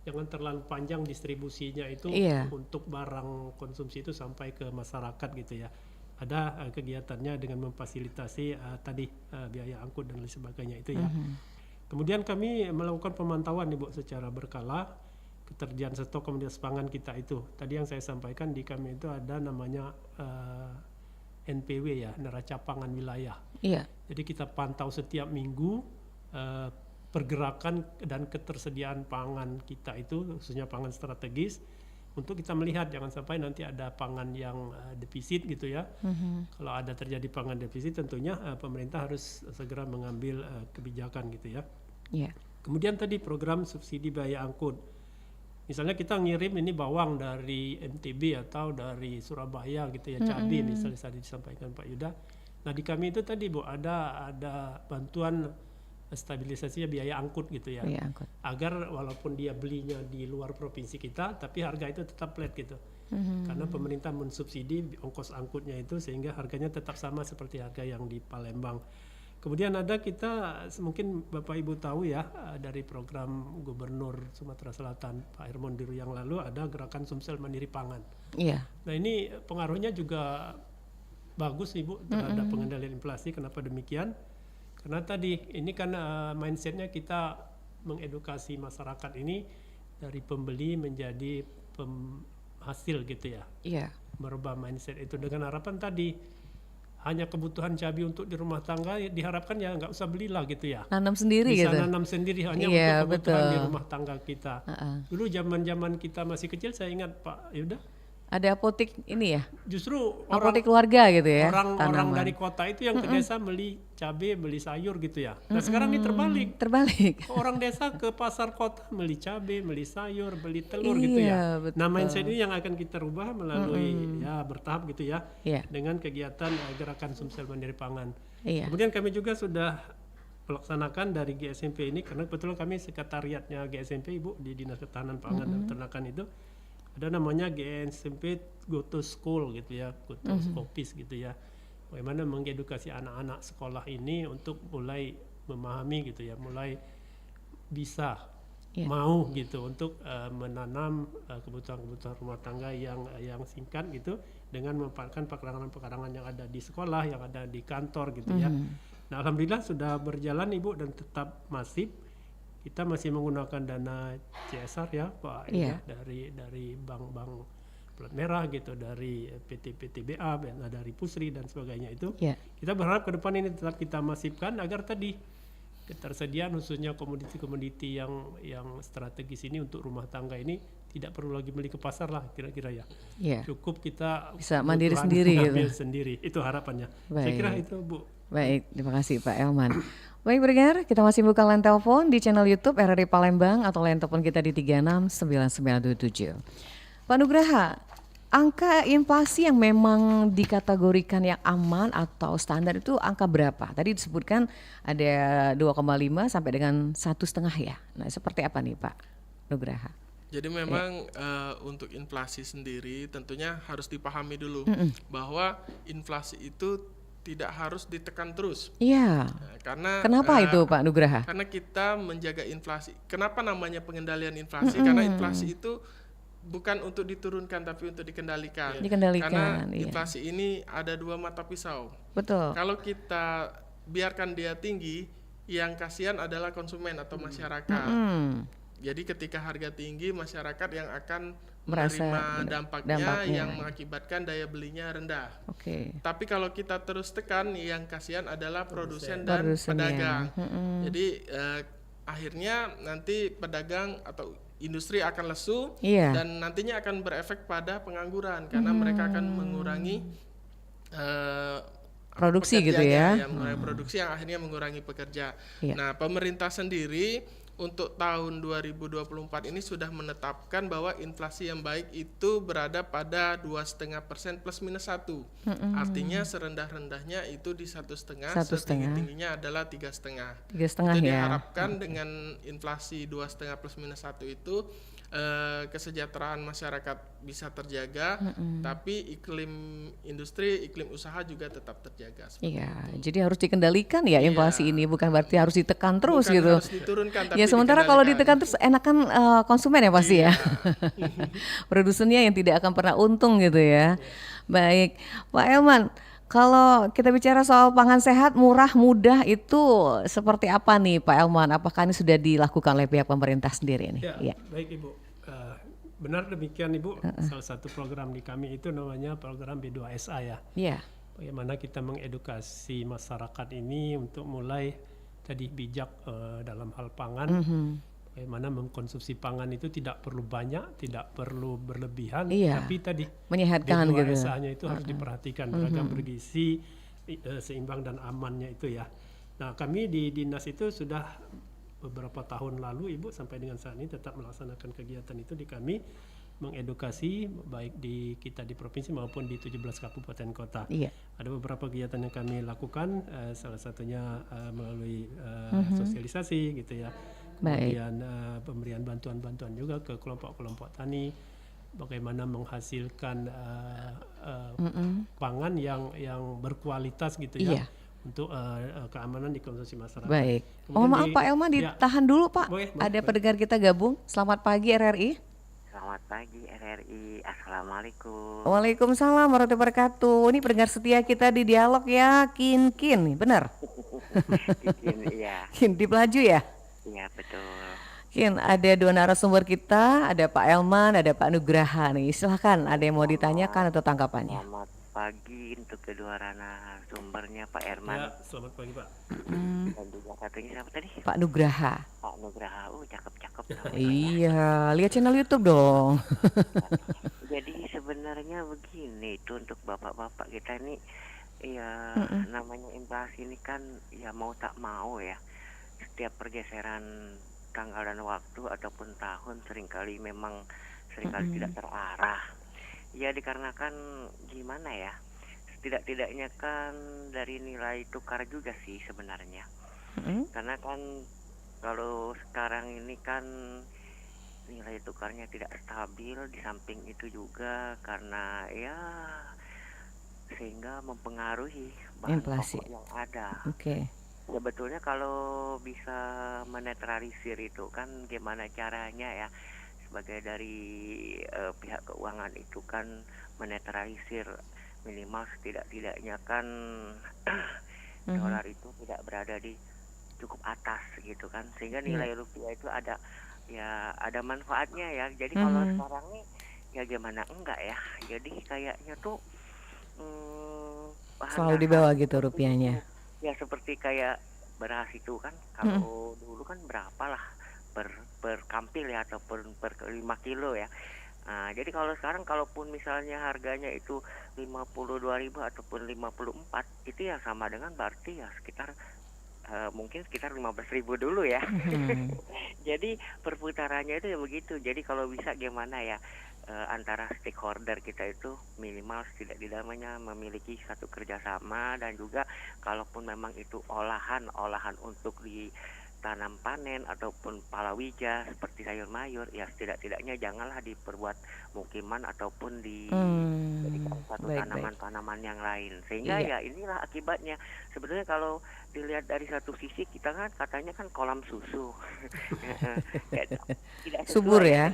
jangan terlalu panjang distribusinya itu untuk barang konsumsi itu sampai ke masyarakat gitu ya. Ada kegiatannya dengan memfasilitasi tadi biaya angkut dan lain sebagainya itu ya. Kemudian kami melakukan pemantauan Ibu secara berkala ketersediaan stok komoditas pangan kita itu. Tadi yang saya sampaikan di kami itu ada namanya NPW ya, neraca pangan wilayah. Jadi kita pantau setiap minggu pergerakan dan ketersediaan pangan kita itu, khususnya pangan strategis, untuk kita melihat jangan sampai nanti ada pangan yang defisit gitu ya. Kalau ada terjadi pangan defisit tentunya pemerintah harus segera mengambil kebijakan gitu ya. Kemudian tadi program subsidi biaya angkut. Misalnya kita ngirim ini bawang dari NTB atau dari Surabaya gitu ya, cabai misalnya tadi disampaikan Pak Yuda. Nah di kami itu tadi Bu ada bantuan stabilisasinya biaya angkut gitu ya, agar walaupun dia belinya di luar provinsi kita tapi harga itu tetap flat gitu, karena pemerintah mensubsidi ongkos angkutnya itu sehingga harganya tetap sama seperti harga yang di Palembang. Kemudian ada kita mungkin Bapak Ibu tahu ya, dari program Gubernur Sumatera Selatan Pak Hermon Diru yang lalu ada gerakan Sumsel Mandiri Pangan. Nah ini pengaruhnya juga bagus Ibu terhadap pengendalian inflasi. Kenapa demikian? Karena tadi ini kan mindsetnya kita mengedukasi masyarakat ini dari pembeli menjadi penghasil gitu ya. Merubah mindset itu dengan harapan tadi hanya kebutuhan cabai untuk di rumah tangga diharapkan ya nggak usah belilah gitu ya. Nanam sendiri bisa gitu. Nanam sendiri hanya untuk kebutuhan di rumah tangga kita. Dulu zaman kita masih kecil saya ingat Pak Yuda. Ada apotek ini ya? Justru apotek keluarga gitu ya? Orang dari kota itu yang ke desa beli cabai, beli sayur gitu ya. Nah sekarang ini terbalik. Orang desa ke pasar kota beli cabai, beli sayur, beli telur gitu ya. Betul. Nah mindset ini yang akan kita rubah melalui ya bertahap gitu ya. Dengan kegiatan gerakan Sumsel Mandiri Pangan. Kemudian kami juga sudah melaksanakan dari GSMP ini, karena kebetulan kami sekretariatnya GSMP Ibu di Dinas Ketahanan Pangan dan Peternakan itu. Ada namanya GSMP Go to School gitu ya, Go to Office gitu ya. Bagaimana mengedukasi anak-anak sekolah ini untuk mulai memahami gitu ya, mulai bisa mau gitu untuk menanam kebutuhan-kebutuhan rumah tangga yang singkat gitu dengan memanfaatkan pekarangan-pekarangan yang ada di sekolah, yang ada di kantor gitu ya. Nah alhamdulillah sudah berjalan Ibu dan tetap masif. Kita masih menggunakan dana CSR ya Pak ya, dari bank-bank plat merah gitu, dari PT-PTBA, dari Pusri dan sebagainya itu. Kita berharap ke depan ini tetap kita masifkan agar tadi ketersediaan khususnya komoditi-komoditi yang strategis ini untuk rumah tangga ini tidak perlu lagi beli ke pasar lah kira-kira ya. Cukup kita bisa mandiri sendiri gitu. Sendiri. Itu harapannya. Saya kira itu Bu. Baik, terima kasih Pak Elman. Baik pendengar, kita masih buka line telepon di channel YouTube RRI Palembang atau line telepon kita di 369927. Pak Nugraha, angka inflasi yang memang dikategorikan yang aman atau standar itu angka berapa? Tadi disebutkan ada 2,5 sampai dengan 1,5 ya. Nah, seperti apa nih Pak Nugraha? Jadi memang untuk inflasi sendiri tentunya harus dipahami dulu bahwa inflasi itu tidak harus ditekan terus. Nah, karena kenapa itu Pak Nugraha? Karena kita menjaga inflasi. Kenapa namanya pengendalian inflasi? Karena inflasi itu bukan untuk diturunkan tapi untuk dikendalikan. Dikendalikan, Karena iya. inflasi ini ada dua mata pisau. Betul. Kalau kita biarkan dia tinggi, yang kasihan adalah konsumen atau masyarakat. Jadi ketika harga tinggi, masyarakat yang akan Merasa menerima dampaknya yang iya. mengakibatkan daya belinya rendah. Oke. Tapi kalau kita terus tekan, yang kasihan adalah produsen dan Produsennya. pedagang. Jadi akhirnya nanti pedagang atau industri akan lesu Iya. dan nantinya akan berefek pada pengangguran karena mereka akan mengurangi Produksi gitu ya. pekerjanya, mengurangi produksi yang akhirnya mengurangi pekerja. Iya. Nah, pemerintah sendiri untuk tahun 2024 ini sudah menetapkan bahwa inflasi yang baik itu berada pada 2,5% plus minus 1. Artinya serendah-rendahnya itu di 1,5, 1,5. setinggi-tingginya adalah 3,5. 3,5 Itu ya. diharapkan dengan inflasi 2,5 plus minus 1 itu kesejahteraan masyarakat bisa terjaga, tapi iklim industri, iklim usaha juga tetap terjaga. Iya, jadi harus dikendalikan ya inflasi ini, bukan berarti harus ditekan terus Bukan gitu. harus diturunkan, tapi Ya sementara kalau dikendalikan. ditekan terus enakan konsumen ya pasti ya. Produsennya yang tidak akan pernah untung gitu ya. Baik, Pak Elman, kalau kita bicara soal pangan sehat, murah, mudah itu seperti apa nih Pak Elman? Apakah ini sudah dilakukan oleh pihak pemerintah sendiri nih? Ya, Iya. baik Ibu. Benar demikian Ibu. Salah satu program di kami itu namanya program B2SA ya. Iya. Bagaimana kita mengedukasi masyarakat ini untuk mulai tadi bijak dalam hal pangan. Bagaimana mengkonsumsi pangan itu tidak perlu banyak, tidak perlu berlebihan, Iya. tapi tadi Menyehatkan gitu. B2SA-nya itu harus diperhatikan, beragam bergizi, seimbang dan amannya itu ya. Nah, kami di dinas itu sudah beberapa tahun lalu Ibu sampai dengan saat ini tetap melaksanakan kegiatan itu di kami, mengedukasi baik di kita di provinsi maupun di 17 kabupaten kota. Iya. Ada beberapa kegiatan yang kami lakukan, salah satunya melalui sosialisasi gitu ya. Baik. Kemudian pemberian bantuan-bantuan juga ke kelompok-kelompok tani, bagaimana menghasilkan pangan yang berkualitas gitu ya. Iya. Untuk keamanan di konsumsi masyarakat. Baik. Kemudian Oh maaf Pak Elman, ya, ditahan dulu Pak. Boleh, Ada boleh. pendengar kita gabung. Selamat pagi RRI. Selamat pagi RRI, Assalamualaikum. Waalaikumsalam warahmatullahi wabarakatuh. Ini pendengar setia kita di dialog ya, Kin, benar? Bikin, iya, Kin, di Pelaju ya? iya betul. Kin, ada dua narasumber kita, ada Pak Elman, ada Pak Nugraha nih. Silahkan, ada yang mau ditanyakan atau tanggapannya? Selamat pagi untuk kedua narasumbernya Pak Herman Ya, selamat pagi Pak. dan juga satunya siapa tadi? Pak Nugraha. Pak Nugraha. Cakep-cakep namanya. Iya, lihat channel YouTube dong. Jadi sebenarnya begini itu untuk bapak-bapak kita ini ya namanya inflasi ini kan ya mau tak mau ya. Setiap pergeseran tanggal dan waktu ataupun tahun seringkali tidak terarah. Ya dikarenakan gimana ya, setidak-tidaknya kan dari nilai tukar juga sih sebenarnya. Karena kan kalau sekarang ini kan nilai tukarnya tidak stabil, di samping itu juga karena ya sehingga mempengaruhi bahan Inflasi. pokok yang ada. Oke. Sebetulnya kalau bisa menetralisir itu kan gimana caranya ya, sebagai dari pihak keuangan itu kan menetralisir minimal setidak-tidaknya kan dolar itu tidak berada di cukup atas gitu kan, sehingga nilai rupiah itu ada manfaatnya ya. Jadi kalau sekarang nih ya gimana enggak ya, jadi kayaknya tuh Selalu di bawah gitu rupiahnya. ya seperti kayak beras itu kan, kalau dulu kan berapa lah per kampil ya ataupun per 5 kilo ya. Nah, jadi kalau sekarang kalaupun misalnya harganya itu 52.000 ataupun 54, itu ya sama dengan berarti ya sekitar mungkin sekitar 15.000 dulu ya. Jadi perputarannya itu ya begitu. Jadi kalau bisa gimana ya, antara stakeholder kita itu minimal tidak-tidaknya memiliki satu kerjasama, dan juga kalaupun memang itu olahan untuk ditanam panen ataupun palawija seperti sayur mayur, ya tidak-tidaknya janganlah diperbuat mukiman ataupun dijadikan satu tanaman-tanaman yang lain, sehingga ya inilah akibatnya. Sebetulnya kalau dilihat dari satu sisi kita kan katanya kan kolam susu. Ya, tidak Subur sesuai ya.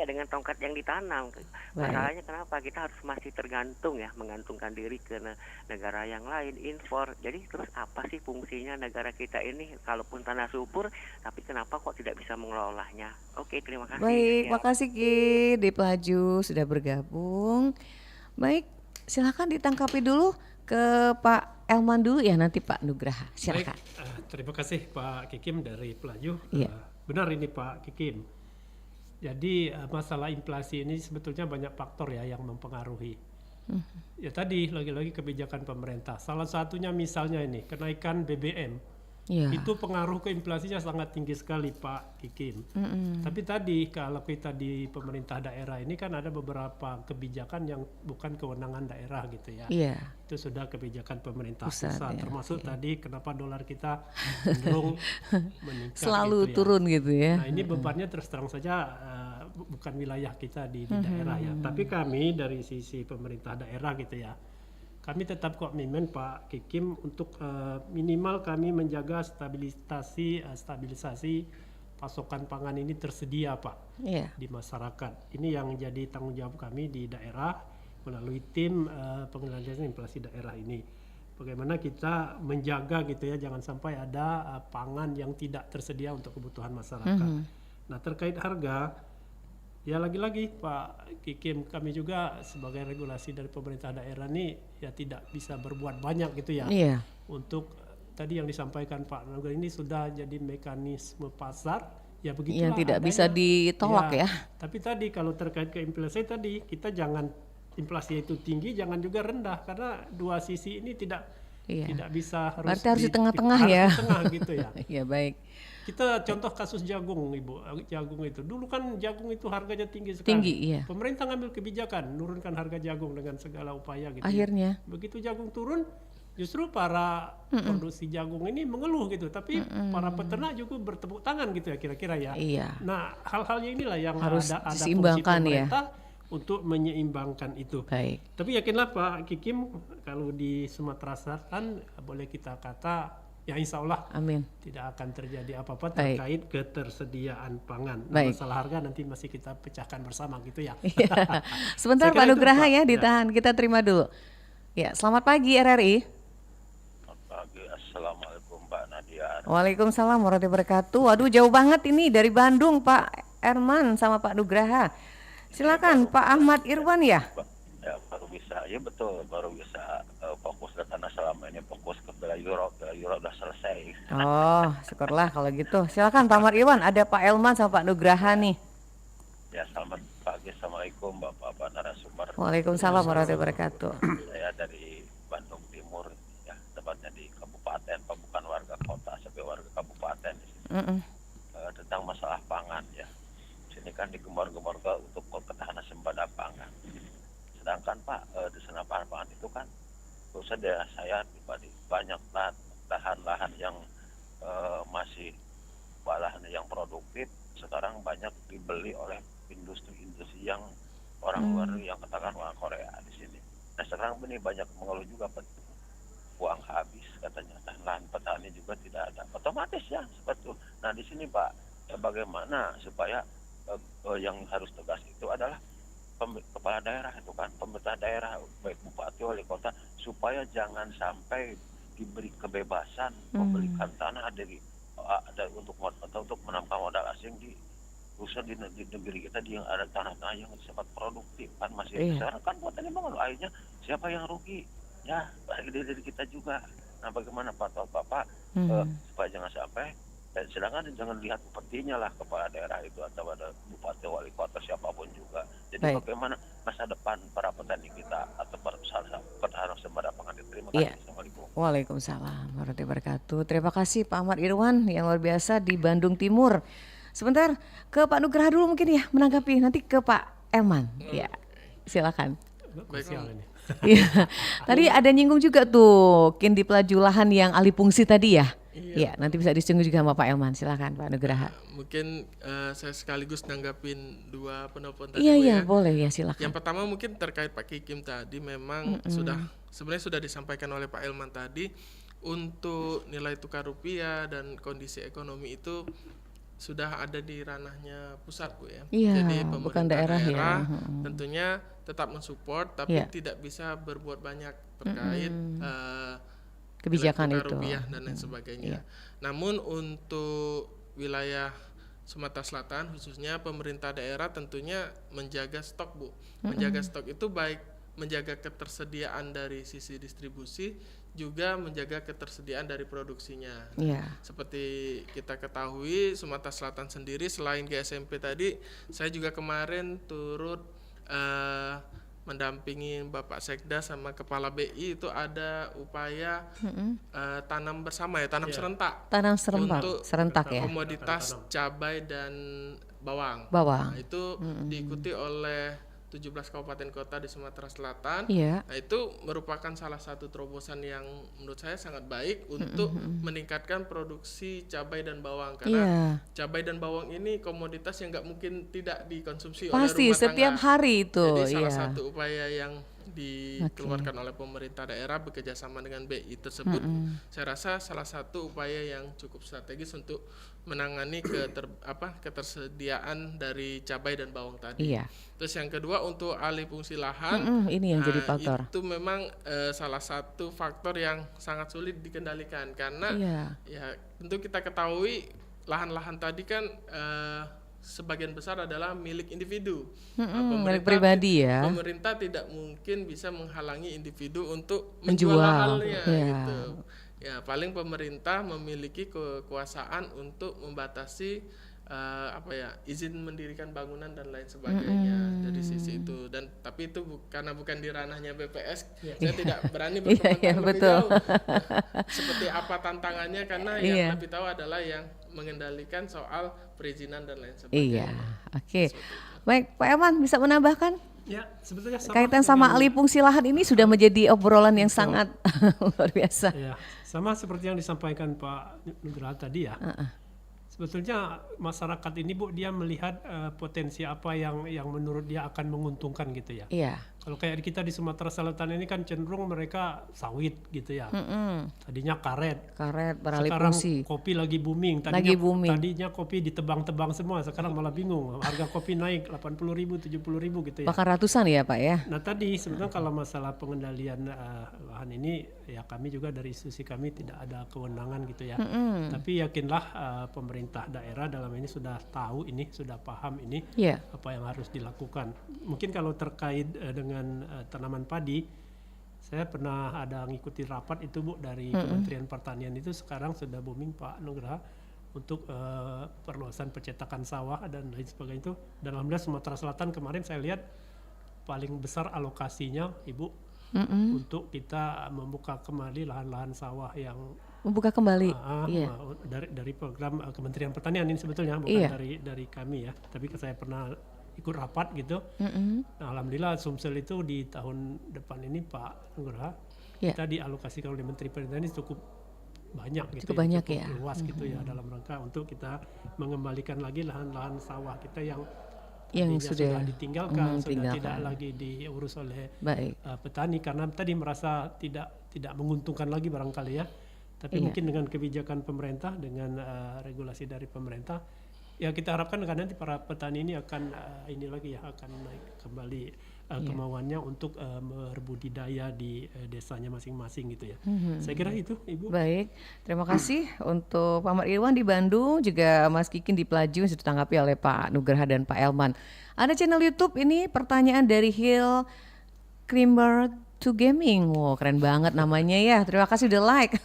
dengan tongkat yang ditanam. Masalahnya kenapa kita harus masih tergantung ya, menggantungkan diri ke negara yang lain, impor. Jadi terus apa sih fungsinya negara kita ini kalaupun tanah subur, tapi kenapa kok tidak bisa mengelolanya? Oke, terima kasih. Baik, Ya. makasih Ki di Pelaju sudah bergabung. Baik, silakan ditangkapi dulu ke Pak Elman dulu ya, nanti Pak Nugraha. Silakan. Baik, terima kasih Pak Kikim dari Pelaju. Iya. Benar ini Pak Kikim. Jadi masalah inflasi ini sebetulnya banyak faktor ya yang mempengaruhi. Ya tadi lagi-lagi kebijakan pemerintah. Salah satunya misalnya ini kenaikan BBM. Iya. Itu pengaruh ke inflasinya sangat tinggi sekali Pak Kikim. Tapi tadi kalau kita di pemerintah daerah ini kan ada beberapa kebijakan yang bukan kewenangan daerah gitu ya. Iya. Itu sudah kebijakan pemerintah Pusat, pusat. ya. Termasuk Iya. tadi kenapa dolar kita cenderung meningkat Selalu gitu ya. turun gitu ya. Nah ini bebannya terus terang saja bukan wilayah kita di daerah ya. Tapi kami dari sisi pemerintah daerah gitu ya, kami tetap komitmen Pak Kikim untuk minimal kami menjaga stabilisasi pasokan pangan ini tersedia Pak Iya. di masyarakat. Ini yang jadi tanggung jawab kami di daerah melalui tim pengendalian inflasi daerah ini. Bagaimana kita menjaga gitu ya, jangan sampai ada pangan yang tidak tersedia untuk kebutuhan masyarakat. Nah terkait harga, ya lagi-lagi Pak Kikim, kami juga sebagai regulasi dari pemerintah daerah ini ya tidak bisa berbuat banyak gitu ya. Iya. Untuk tadi yang disampaikan Pak Nugro ini sudah jadi mekanisme pasar, ya begitulah. Yang tidak adanya. bisa ditolak ya. Tapi tadi kalau terkait ke inflasi tadi, kita jangan inflasi itu tinggi, jangan juga rendah, karena dua sisi ini tidak bisa Berarti harus di tengah-tengah ya. Harus di tengah gitu ya. Iya baik. Kita contoh kasus jagung Ibu, jagung itu. Dulu kan jagung itu harganya tinggi sekali. Tinggi, iya. Pemerintah ngambil kebijakan menurunkan harga jagung dengan segala upaya gitu. Akhirnya. Ya. Begitu jagung turun, justru para produksi jagung ini mengeluh gitu. Tapi para peternak juga bertepuk tangan gitu ya kira-kira ya. Iya. Nah hal-halnya inilah yang Harus ada fungsi diseimbangkan ya. pemerintah untuk menyeimbangkan itu. Baik. Tapi yakinlah Pak Kikim, kalau di Sumatera Selatan boleh kita kata ya insya Allah Amin. tidak akan terjadi apa-apa Baik. terkait ketersediaan pangan. Nah, Baik. masalah harga nanti masih kita pecahkan bersama gitu ya. Iya. Sebentar Saya kira Pak itu, Nugraha Pak. ya, Ya. ditahan. Kita terima dulu. Ya, selamat pagi RRI. Selamat pagi, Assalamualaikum Mbak Nadia. Waalaikumsalam warahmatullahi wabarakatuh. Waduh jauh banget ini dari Bandung Pak Erman sama Pak Nugraha. Silakan Pak Ahmad Irwan ya. Ya baru bisa, ya betul, baru bisa fokus ke karena selama ini fokus ke Piala Euro udah selesai. Oh, syukurlah kalau gitu. Silakan Pak Ahmad Irwan, ada Pak Elman sama Pak Nugraha nih. Ya selamat pagi, Assalamualaikum Bapak narasumber. Waalaikumsalam warahmatullahi wabarakatuh. Saya dari Bandung Timur, ya tepatnya di kabupaten, bukan warga kota, tapi warga kabupaten di sini. Tentang masalah pangan ya. Sini kan digembar-gemborkan untuk ketahanan sembada pangan. Sedangkan Pak di sana pangan itu kan khususnya daerah saya pribadi banyak lahan-lahan yang masih lahan yang produktif sekarang banyak dibeli oleh industri-industri yang orang luar yang katakan orang Korea di sini. Nah sekarang ini banyak mengeluh juga uang habis katanya, dan lahan petani juga tidak ada. Otomatis ya seperti itu. Nah di sini Pak ya bagaimana supaya yang harus tegas itu adalah kepala daerah itu kan, pemerintah daerah baik bupati wali kota supaya jangan sampai diberi kebebasan membelikan tanah dari untuk menambah modal asing di khususnya di negeri kita yang ada tanah-tanah yang sempat produktif kan masih sekarang kan buat ini bangun akhirnya siapa yang rugi ya dari kita juga. Nah bagaimana Pak Bapak supaya jangan sampai dan sedangkan jangan lihat bupatinya lah kepala daerah itu atau ada bupati wali kota siapapun juga. Jadi bagaimana masa depan para petani kita atau para petani sembada pangan. Terima kasih. Assalamualaikum. Waalaikumsalam warahmatullahi wabarakatuh. Terima kasih Pak Ahmad Irwan yang luar biasa di Bandung Timur. Sebentar ke Pak Nugraha dulu mungkin ya menanggapi, nanti ke Pak Elman. Ya, silakan. Krusial ini. Iya. Tadi ada nyinggung juga tuh di pelaju lahan yang alih fungsi tadi ya. Iya, nanti bisa disinggung juga sama Pak Elman. Silakan Pak Nugraha. Mungkin saya sekaligus nanggapin dua penelpon tadi. Iya, boleh ya, silakan. Yang pertama mungkin terkait Pak Kikim tadi memang sebenarnya sudah disampaikan oleh Pak Elman tadi untuk nilai tukar rupiah dan kondisi ekonomi itu sudah ada di ranahnya pusat, Bu ya. Iya, Jadi bukan pemerintah daerah ya. daerah tentunya tetap mensupport, tapi Iya. tidak bisa berbuat banyak terkait Kebijakan nilai tukar itu. rupiah dan lain sebagainya. Namun untuk wilayah Sumatera Selatan khususnya pemerintah daerah tentunya menjaga stok, Bu. Menjaga stok itu baik menjaga ketersediaan dari sisi distribusi juga menjaga ketersediaan dari produksinya. Iya. Seperti kita ketahui Sumatera Selatan sendiri selain GSMP tadi, saya juga kemarin turut mendampingi Bapak Sekda sama Kepala BI itu ada upaya tanam bersama ya, tanam serentak Tanam serentak, untuk serentak ya. komoditas cabai dan bawang. Bawang. Nah, itu diikuti oleh 17 kabupaten kota di Sumatera Selatan. Iya. Nah, itu merupakan salah satu terobosan yang menurut saya sangat baik untuk meningkatkan produksi cabai dan bawang karena Iya. cabai dan bawang ini komoditas yang nggak mungkin tidak dikonsumsi Pasti oleh rumah setiap tangga. hari itu. Jadi salah Iya. satu upaya yang dikeluarkan oleh pemerintah daerah bekerjasama dengan BI tersebut, saya rasa salah satu upaya yang cukup strategis untuk menangani ketersediaan dari cabai dan bawang tadi. Iya. Terus yang kedua untuk alih fungsi lahan, Ini yang jadi faktor. itu memang salah satu faktor yang sangat sulit dikendalikan karena Iya. ya tentu kita ketahui lahan-lahan tadi kan sebagian besar adalah milik individu. Milik pribadi ya. Pemerintah tidak mungkin bisa menghalangi individu untuk Menjual, menjual lahannya iya. gitu. Ya paling pemerintah memiliki kekuasaan untuk membatasi izin mendirikan bangunan dan lain sebagainya dari sisi itu. Dan tapi itu karena bukan di ranahnya BPS, saya tidak berani berkomentar lebih betul. jauh. Seperti apa tantangannya karena yang lebih tahu adalah yang mengendalikan soal perizinan dan lain sebagainya. Iya. Oke. Baik, Pak Elman bisa menambahkan? Ya, sebetulnya Kaitan sama alih fungsi lahan ini sudah menjadi obrolan yang sangat luar biasa. Ya, sama seperti yang disampaikan Pak Nugraha tadi ya. Sebetulnya masyarakat ini, Bu, dia melihat potensi apa yang menurut dia akan menguntungkan gitu ya. Iya. Kalau kayak kita di Sumatera Selatan ini kan cenderung mereka sawit gitu ya. Tadinya karet. Beralih Sekarang fungsi. kopi lagi booming. Tadinya kopi ditebang-tebang semua. Sekarang malah bingung. Harga kopi naik 80.000, 70.000 gitu ya. Bahkan ratusan ya Pak ya. Nah tadi sebenarnya kalau masalah pengendalian lahan ini ya kami juga dari institusi kami tidak ada kewenangan gitu ya. Tapi yakinlah pemerintah daerah dalam ini sudah tahu ini, sudah paham ini apa yang harus dilakukan. Mungkin kalau terkait dengan tanaman padi, saya pernah ada ngikuti rapat itu, Bu, dari Kementerian Pertanian itu sekarang sudah booming Pak Nugraha untuk perluasan percetakan sawah dan lain sebagainya itu. Dan alhamdulillah Sumatera Selatan kemarin saya lihat paling besar alokasinya, Ibu, untuk kita membuka kembali lahan-lahan sawah yang Membuka kembali. dari program Kementerian Pertanian ini sebetulnya bukan dari kami ya, tapi saya pernah ikut rapat gitu. Nah, alhamdulillah Sumsel itu di tahun depan ini Pak Nugraha kita dialokasikan oleh Menteri Pertanian ini cukup banyak gitu, cukup luas gitu ya, dalam rangka untuk kita mengembalikan lagi lahan-lahan sawah kita yang sudah ditinggalkan, sudah tidak lagi diurus oleh petani karena tadi merasa tidak menguntungkan lagi barangkali ya. Tapi mungkin dengan kebijakan pemerintah, dengan regulasi dari pemerintah, ya kita harapkan karena nanti para petani ini akan akan naik kembali kemauannya untuk berbudidaya di desanya masing-masing gitu ya. Saya kira itu, Ibu. Baik, terima kasih untuk Pak Irwan di Bandung, juga Mas Kikin di Pelaju yang sudah ditanggapi oleh Pak Nugraha dan Pak Elman. Ada channel YouTube ini pertanyaan dari Hill Climber to Gaming. Wow, keren banget namanya ya. Terima kasih udah like.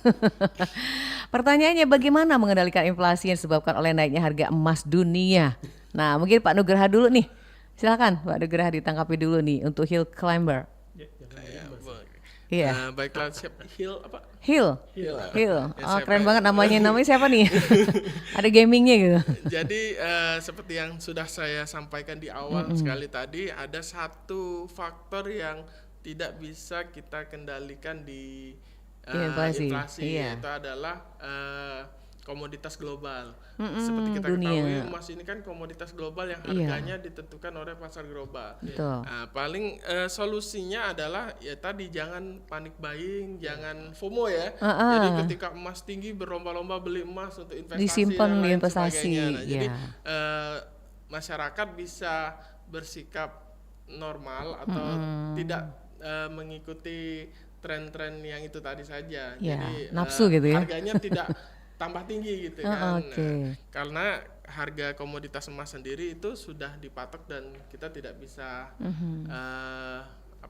Pertanyaannya, bagaimana mengendalikan inflasi yang disebabkan oleh naiknya harga emas dunia? Nah, mungkin Pak Nugraha dulu nih. Silakan Pak Nugraha ditangkapi dulu nih untuk Hill Climber. Iya. Baiklah, Hill apa? Hill. Ya, Oh, keren banget namanya. Namanya siapa nih? Ada gamingnya gitu. Jadi seperti yang sudah saya sampaikan di awal sekali tadi, ada satu faktor yang tidak bisa kita kendalikan di inflasi, yaitu adalah komoditas global. Seperti kita dunia. ketahui, emas ini kan komoditas global yang Iya. harganya ditentukan oleh pasar global. Betul. Nah, paling solusinya adalah ya tadi, jangan panik buying, jangan FOMO ya. Jadi ketika emas tinggi berlomba-lomba beli emas untuk investasi Disimpan dan di lain investasi, sebagainya. Nah, jadi iya. masyarakat bisa bersikap normal atau tidak mengikuti tren-tren yang itu tadi saja. Ya, Jadi nafsu gitu ya. harganya tidak tambah tinggi gitu kan. Oke. Nah, karena harga komoditas emas sendiri itu sudah dipatok dan kita tidak bisa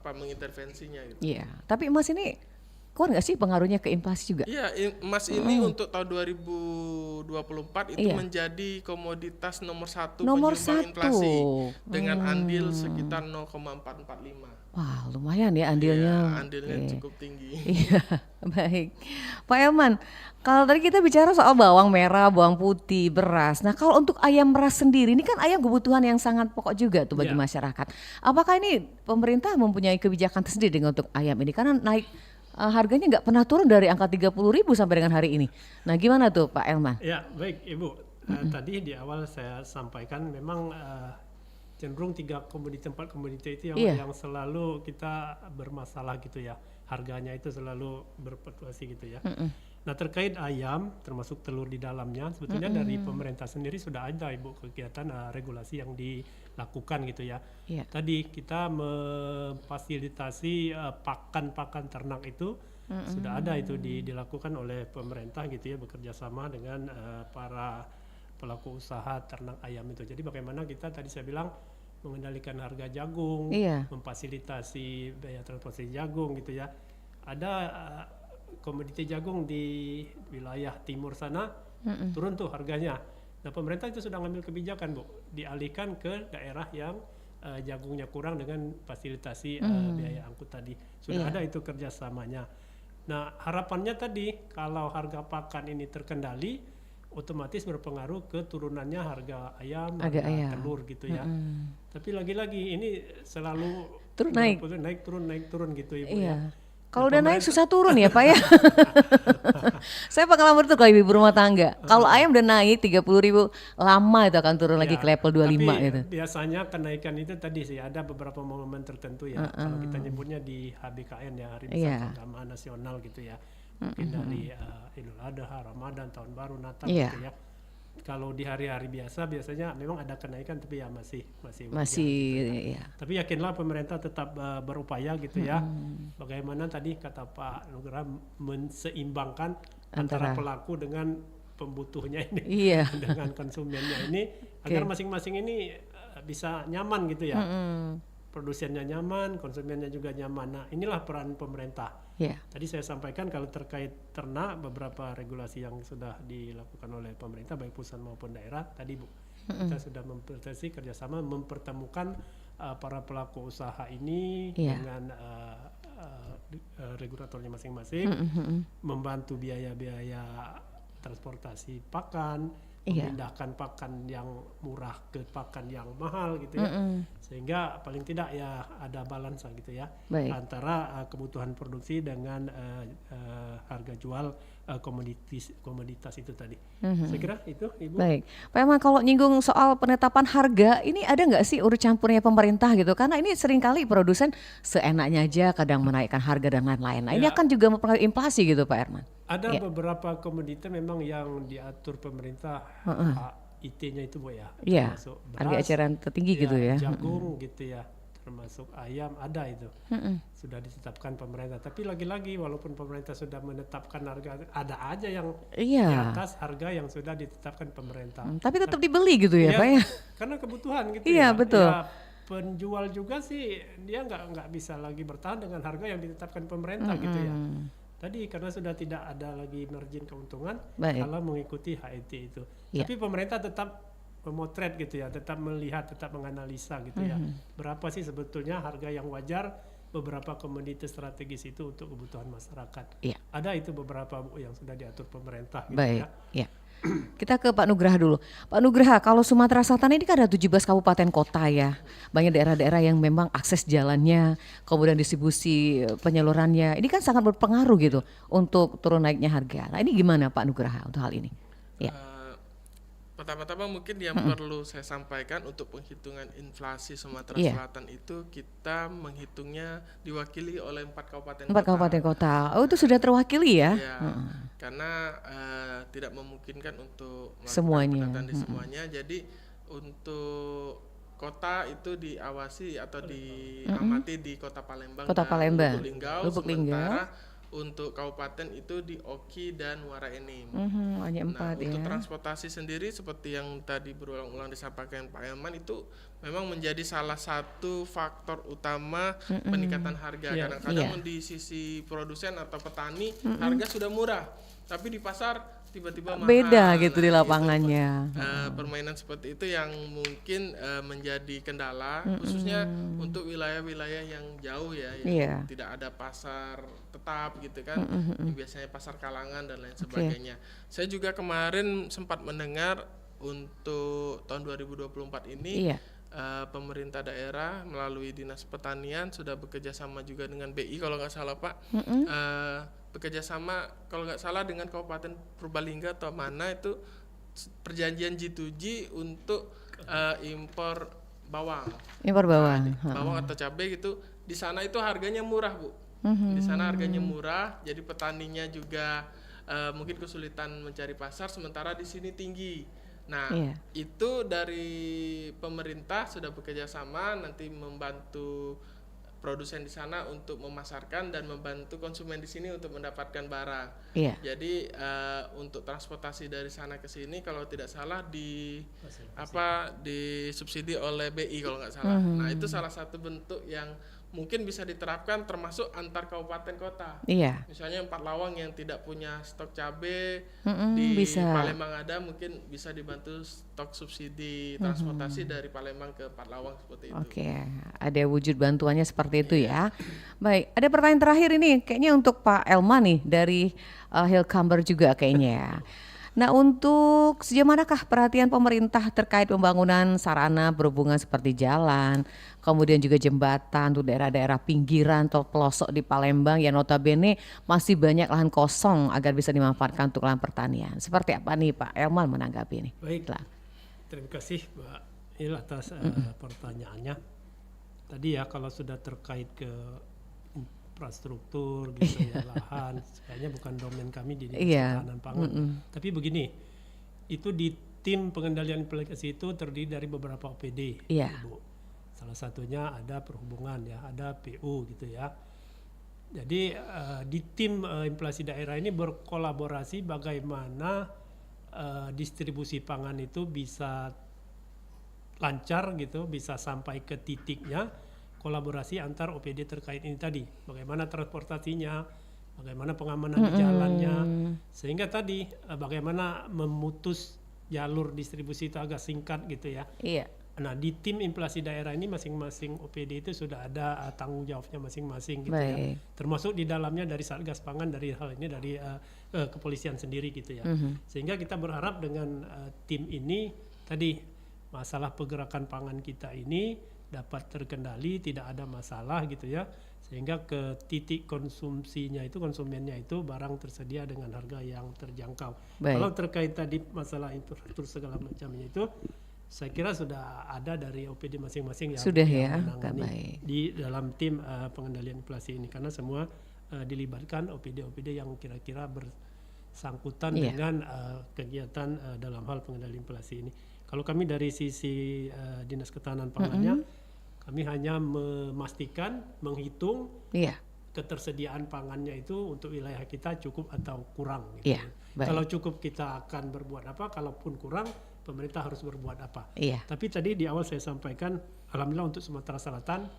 mengintervensinya gitu. Iya, tapi emas ini kuat nggak sih pengaruhnya ke inflasi juga? Iya, emas ini untuk tahun 2024 itu Iya. menjadi komoditas nomor satu Nomor penyumbang inflasi satu. dengan andil sekitar 0,445. Wah, lumayan ya andilnya. Iya, andilnya Oke. cukup tinggi. Iya, baik. Pak Elman, kalau tadi kita bicara soal bawang merah, bawang putih, beras. Nah, kalau untuk ayam ras sendiri, ini kan ayam kebutuhan yang sangat pokok juga tuh bagi Iya. masyarakat. Apakah ini pemerintah mempunyai kebijakan tersendiri dengan untuk ayam ini? Karena naik harganya nggak pernah turun dari angka 30.000 sampai dengan hari ini. Nah, gimana tuh Pak Elman? Ya, baik Ibu. Tadi di awal saya sampaikan memang cenderung 4 komoditi itu yang, Iya. yang selalu kita bermasalah gitu ya. Harganya itu selalu berfluktuasi gitu ya. Nah, terkait ayam termasuk telur di dalamnya, sebetulnya dari pemerintah sendiri sudah ada Ibu kegiatan regulasi yang dilakukan gitu ya. Iya. Tadi kita memfasilitasi pakan ternak itu sudah ada itu dilakukan oleh pemerintah gitu ya, bekerja sama dengan para pelaku usaha ternak ayam itu. Jadi bagaimana kita tadi saya bilang mengendalikan harga jagung, Iya. memfasilitasi biaya transportasi jagung gitu ya. Ada komoditi jagung di wilayah timur sana turun tuh harganya. Nah, pemerintah itu sudah ngambil kebijakan Bu, dialihkan ke daerah yang jagungnya kurang dengan fasilitasi biaya angkut tadi. Sudah Iya. ada itu kerjasamanya. Nah, harapannya tadi kalau harga pakan ini terkendali, otomatis berpengaruh ke turunannya harga ayam, Harga harga ayam. telur gitu ya. Tapi lagi-lagi ini selalu Turun naik. naik turun gitu Ibu Iya. ya. Kalau Nah, udah naik pemerintah- susah turun ya Pak ya. Saya pengalaman tuh kalau ibu rumah tangga. Kalau ayam udah naik 30.000, lama itu akan turun lagi Ya, ke level 25 tapi gitu. biasanya kenaikan itu tadi sih ada beberapa momen tertentu ya. Kalau kita nyebutnya di HBKN ya, Hari Besar Iya. Keagamaan Nasional gitu ya. Mungkin dari Idul Adha, Ramadan, Tahun Baru, Natal Iya. gitu ya. Kalau di hari-hari biasa biasanya memang ada kenaikan tapi ya masih wajar Masih gitu ya. ya. Tapi yakinlah pemerintah tetap berupaya gitu ya. Bagaimana tadi kata Pak Nugraha menseimbangkan antara Antara- pelaku dengan pembutuhnya ini Iya. dengan konsumennya ini agar masing-masing ini bisa nyaman gitu ya. Produsennya nyaman, konsumennya juga nyaman. Nah, inilah peran pemerintah. Ya. Tadi saya sampaikan kalau terkait ternak beberapa regulasi yang sudah dilakukan oleh pemerintah baik pusat maupun daerah tadi Bu. Kita sudah mempertemukan kerjasama mempertemukan para pelaku usaha ini Iya. dengan regulatornya masing-masing, membantu biaya-biaya transportasi pakan, Iya. memindahkan pakan yang murah ke pakan yang mahal gitu ya, sehingga paling tidak ya ada balance gitu ya Baik. antara kebutuhan produksi dengan harga jual komoditas itu tadi. Saya kira itu Ibu. Baik, Pak Elman, kalau nyinggung soal penetapan harga, ini ada nggak sih urut campurnya pemerintah gitu? Karena ini seringkali produsen seenaknya aja kadang menaikkan harga dan lain-lain. Nah, ini Ya. akan juga mempengaruhi inflasi gitu Pak Elman. Ada Ya. beberapa komoditas memang yang diatur pemerintah IT-nya itu Bu ya. Iya, Termasuk harga beras, eceran tertinggi gitu ya. Jagung gitu ya. Termasuk ayam ada itu. Sudah ditetapkan pemerintah. Tapi lagi-lagi walaupun pemerintah sudah menetapkan harga, ada aja yang di Iya. atas harga yang sudah ditetapkan pemerintah. Tapi tetap dibeli gitu ya, Iya, Pak ya. karena kebutuhan gitu Iya, ya. betul. Ya, penjual juga sih dia nggak bisa lagi bertahan dengan harga yang ditetapkan pemerintah gitu ya. Tadi karena sudah tidak ada lagi margin keuntungan Baik. kalau mengikuti HET itu. Iya. Tapi pemerintah tetap memotret gitu ya, tetap melihat, tetap menganalisa gitu ya. Berapa sih sebetulnya harga yang wajar beberapa komoditas strategis itu untuk kebutuhan masyarakat. Iya. Ada itu beberapa Bu yang sudah diatur pemerintah gitu Baik, ya. ya. Kita ke Pak Nugraha dulu. Pak Nugraha, kalau Sumatera Selatan ini kan ada 17 kabupaten kota ya. Banyak daerah-daerah yang memang akses jalannya, kemudian distribusi penyalurannya. Ini kan sangat berpengaruh gitu untuk turun naiknya harga. Nah, ini gimana Pak Nugraha untuk hal ini? Ya. Pertama-tama mungkin yang perlu saya sampaikan untuk penghitungan inflasi Sumatera Iya. Selatan itu kita menghitungnya diwakili oleh 4 kabupaten 4 kota. kabupaten kota. Oh, itu sudah terwakili ya? Ya, karena tidak memungkinkan untuk melakukan Semuanya. pendataan di semuanya. Jadi untuk kota itu diawasi atau diamati di Kota Palembang Kota dan Palembang, Lubuk Linggau. Lubuk Linggau. Sementara untuk kabupaten itu di Oki dan Muara Enim. Hanya 4 ya. Untuk transportasi sendiri seperti yang tadi berulang-ulang disampaikan Pak Elman itu memang menjadi salah satu faktor utama peningkatan harga. Iya. Kadang-kadang di sisi produsen atau petani harga sudah murah, tapi di pasar tiba-tiba mahal. Beda gitu di Itu, lapangannya. permainan seperti itu yang mungkin menjadi kendala, khususnya untuk wilayah-wilayah yang jauh ya, yang Iya. tidak ada pasar tetap gitu kan, yang biasanya pasar kalangan dan lain sebagainya. Saya juga kemarin sempat mendengar untuk tahun 2024 ini Iya. pemerintah daerah melalui Dinas Pertanian sudah bekerja sama juga dengan BI kalau nggak salah Pak, bekerja sama kalau nggak salah dengan Kabupaten Purbalingga atau mana itu perjanjian G2G untuk impor bawang. Impor bawang. Bawang atau cabai gitu. Di sana itu harganya murah Bu. Di sana harganya murah, jadi petaninya juga mungkin kesulitan mencari pasar, sementara di sini tinggi. Nah, Iya. itu dari pemerintah sudah bekerja sama nanti membantu produsen di sana untuk memasarkan dan membantu konsumen di sini untuk mendapatkan barang. Iya. Jadi untuk transportasi dari sana ke sini kalau tidak salah disubsidi oleh BI kalau nggak salah. Nah, itu salah satu bentuk yang mungkin bisa diterapkan termasuk antar kabupaten kota. Iya. Misalnya 4 Lawang yang tidak punya stok cabai Mm-mm, di bisa. Palembang ada, mungkin bisa dibantu stok subsidi transportasi dari Palembang ke 4 Lawang seperti itu. Oke, ada wujud bantuannya seperti itu ya. Baik, ada pertanyaan terakhir ini kayaknya untuk Pak Elman nih dari Hillcumber juga kayaknya ya. Nah, untuk sejauh manakah perhatian pemerintah terkait pembangunan sarana berhubungan seperti jalan, kemudian juga jembatan untuk daerah-daerah pinggiran atau pelosok di Palembang yang notabene masih banyak lahan kosong agar bisa dimanfaatkan untuk lahan pertanian. Seperti apa nih Pak Elman menanggapi ini? Baik. Lah. Terima kasih Mbak Il atas pertanyaannya. Tadi ya kalau sudah terkait ke infrastruktur gitu ya, lahan, sebenarnya bukan domain kami di Dinas Iya. Ketahanan Pangan. Tapi begini, itu di tim pengendalian inflasi itu terdiri dari beberapa OPD, Iya. Ibu. Salah satunya ada perhubungan ya, ada PU gitu ya. Jadi di tim inflasi daerah ini berkolaborasi bagaimana distribusi pangan itu bisa lancar gitu, bisa sampai ke titiknya, kolaborasi antar OPD terkait ini tadi, bagaimana transportasinya, bagaimana pengamanan di jalannya, sehingga tadi bagaimana memutus jalur distribusi itu agak singkat gitu ya. Iya. Nah, di tim inflasi daerah ini masing-masing OPD itu sudah ada tanggung jawabnya masing-masing gitu ya. Baik. Termasuk di dalamnya dari Satgas Pangan, dari hal ini dari kepolisian sendiri gitu ya. Sehingga kita berharap dengan tim ini tadi masalah pergerakan pangan kita ini dapat terkendali, tidak ada masalah gitu ya, sehingga ke titik konsumsinya itu, konsumennya itu barang tersedia dengan harga yang terjangkau. Baik. Kalau terkait tadi masalah infrastruktur segala macamnya itu, saya kira sudah ada dari OPD masing-masing yang Sudah ya, menangani baik. di dalam tim pengendalian inflasi ini, karena semua dilibatkan OPD-OPD yang kira-kira bersangkutan Iya. dengan kegiatan dalam hal pengendalian inflasi ini. Kalau kami dari sisi Dinas Ketahanan Pangannya, kami hanya memastikan, menghitung Iya. ketersediaan pangannya itu untuk wilayah kita cukup atau kurang. Gitu. Iya, baik. Kalau cukup kita akan berbuat apa, kalaupun kurang pemerintah harus berbuat apa. Iya. Tapi tadi di awal saya sampaikan, alhamdulillah untuk Sumatera Selatan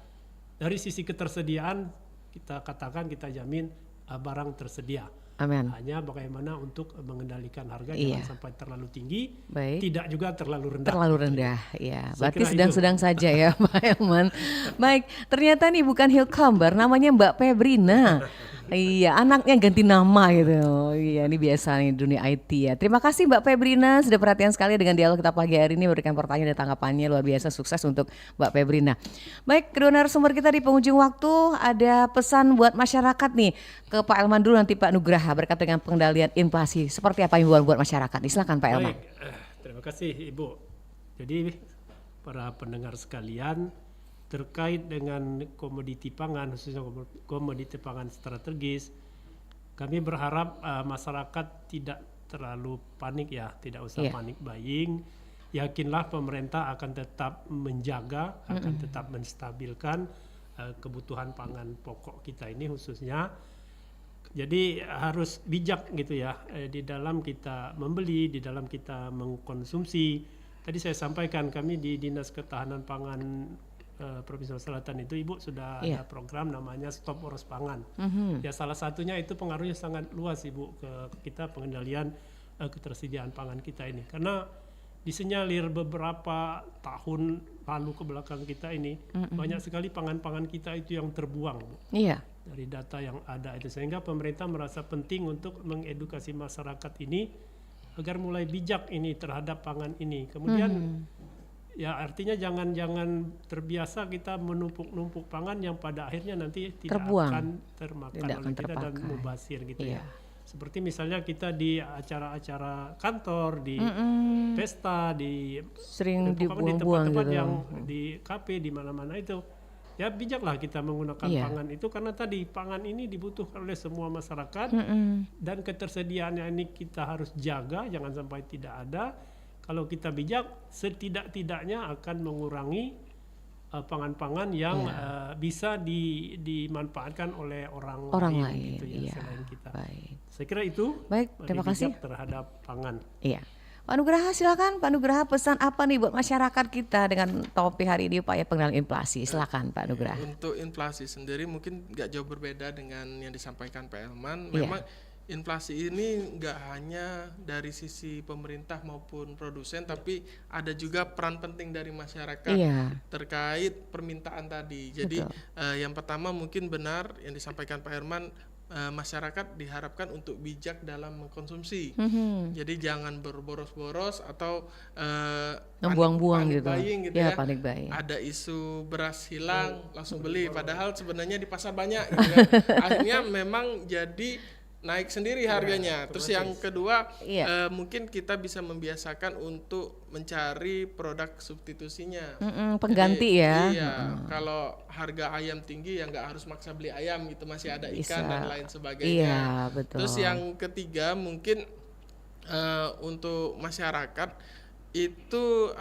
dari sisi ketersediaan kita katakan, kita jamin barang tersedia. Amin. Hanya bagaimana untuk mengendalikan harga Iya. jangan sampai terlalu tinggi, Baik. tidak juga terlalu rendah. Terlalu rendah, ya. Saya Berarti kira itu. sedang-sedang saja ya, Pak Elman. Baik, ternyata nih bukan Hillcumber, namanya Mbak Febrina. Iya, anaknya ganti nama gitu. Iya, ini biasa nih dunia IT ya. Terima kasih Mbak Febrina sudah perhatian sekali dengan dialog kita pagi hari ini, memberikan pertanyaan dan tanggapannya luar biasa, sukses untuk Mbak Febrina. Baik, kedua narasumber kita di penghujung waktu ada pesan buat masyarakat nih ke Pak Elman dulu, nanti Pak Nugraha berkaitan dengan pengendalian inflasi. Seperti apa yang buat masyarakat? Silakan Pak Elman. Baik, terima kasih Ibu. Jadi para pendengar sekalian, terkait dengan komoditi pangan, khususnya komoditi pangan strategis, kami berharap masyarakat tidak terlalu panik ya, tidak usah panik buying. Yakinlah pemerintah akan tetap menjaga, akan tetap menstabilkan kebutuhan pangan pokok kita ini khususnya. Jadi harus bijak gitu ya di dalam kita membeli, di dalam kita mengkonsumsi. Tadi saya sampaikan kami di Dinas Ketahanan Pangan Provinsi Selatan itu Ibu sudah ada program namanya Stop Boros Pangan. Ya salah satunya itu pengaruhnya sangat luas Ibu ke kita pengendalian ketersediaan pangan kita ini. Karena disinyalir beberapa tahun lalu ke belakang kita ini banyak sekali pangan-pangan kita itu yang terbuang Bu. Iya. Dari data yang ada itu, sehingga pemerintah merasa penting untuk mengedukasi masyarakat ini agar mulai bijak ini terhadap pangan ini. Kemudian ya artinya jangan terbiasa kita menumpuk-numpuk pangan yang pada akhirnya nanti tidak akan termakan oleh kita dan mubazir gitu ya. Seperti misalnya kita di acara-acara kantor, di pesta, di sering di dibuang-buang tempat-tempat gitu. yang di kafe, di mana-mana itu. Ya bijaklah kita menggunakan pangan itu, karena tadi pangan ini dibutuhkan oleh semua masyarakat dan ketersediaannya ini kita harus jaga, jangan sampai tidak ada. Kalau kita bijak, setidak-tidaknya akan mengurangi pangan-pangan yang bisa dimanfaatkan oleh orang lain gitu ya, selain kita. Baik. Saya kira itu. Baik, terima kasih terhadap pangan. Iya. Pak Nugraha silakan. Pak Nugraha pesan apa nih buat masyarakat kita dengan topik hari ini upaya pengendalian inflasi? Silakan Pak Nugraha. Untuk inflasi sendiri mungkin nggak jauh berbeda dengan yang disampaikan Pak Elman. Memang inflasi ini nggak hanya dari sisi pemerintah maupun produsen, tapi ada juga peran penting dari masyarakat terkait permintaan tadi. Jadi yang pertama mungkin benar yang disampaikan Pak Herman, masyarakat diharapkan untuk bijak dalam mengkonsumsi. Jadi jangan berboros-boros atau membuang-buang gitu. Buying gitu ya. Panik buying. Ada isu beras hilang langsung beli, padahal sebenarnya di pasar banyak gitu kan. Akhirnya memang jadi naik sendiri harganya. Terus yang kedua mungkin kita bisa membiasakan untuk mencari produk substitusinya. Pengganti. Jadi, kalau harga ayam tinggi ya nggak harus maksa beli ayam gitu, masih ada ikan dan lain sebagainya. Iya, betul. Terus yang ketiga mungkin untuk masyarakat itu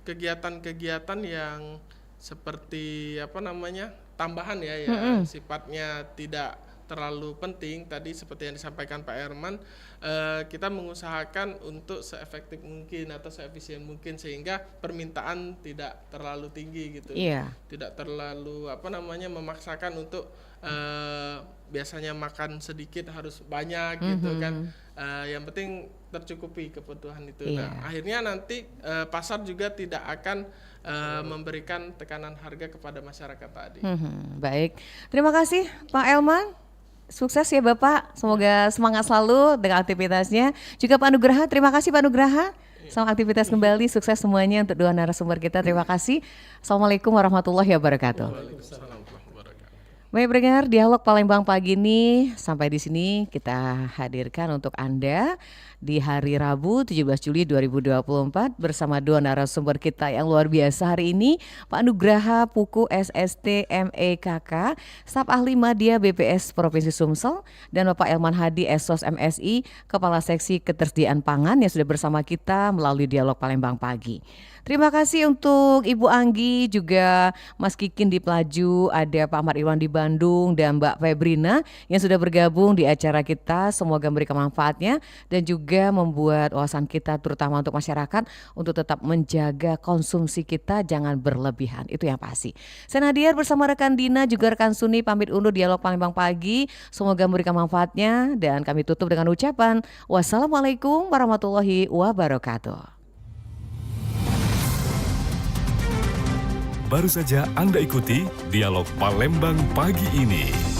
kegiatan-kegiatan yang seperti tambahan ya sifatnya tidak terlalu penting, tadi seperti yang disampaikan Pak Herman, kita mengusahakan untuk seefektif mungkin atau seefisien mungkin sehingga permintaan tidak terlalu tinggi gitu. Tidak terlalu memaksakan untuk biasanya makan sedikit harus banyak gitu kan. Yang penting tercukupi kebutuhan itu. Nah, akhirnya nanti pasar juga tidak akan memberikan tekanan harga kepada masyarakat tadi. Baik, terima kasih Pak Elman. Sukses ya Bapak, semoga semangat selalu dengan aktivitasnya. Juga Pak Nugraha, terima kasih Pak Nugraha. Selamat aktivitas kembali, sukses semuanya untuk dua narasumber kita. Terima kasih. Assalamualaikum warahmatullahi wabarakatuh. Baik pendengar, dialog Palembang pagi ini sampai di sini kita hadirkan untuk Anda di hari Rabu 17 Juli 2024 bersama dua narasumber kita yang luar biasa hari ini, Pak Nugraha Puku SST MEKK, staf ahli Madya BPS Provinsi Sumsel, dan Bapak Elman Hadi Esos MSI, Kepala Seksi Ketersediaan Pangan yang sudah bersama kita melalui dialog Palembang pagi. Terima kasih untuk Ibu Anggi, juga Mas Kikin di Pelaju, ada Pak Ahmad Irwan di Bandung, dan Mbak Febrina yang sudah bergabung di acara kita. Semoga memberikan manfaatnya dan juga membuat wawasan kita terutama untuk masyarakat untuk tetap menjaga konsumsi kita jangan berlebihan. Itu yang pasti. Saya Nadia bersama rekan Dina juga rekan Suni pamit undur dialog Palembang pagi. Semoga memberikan manfaatnya dan kami tutup dengan ucapan wassalamualaikum warahmatullahi wabarakatuh. Baru saja Anda ikuti dialog Palembang pagi ini.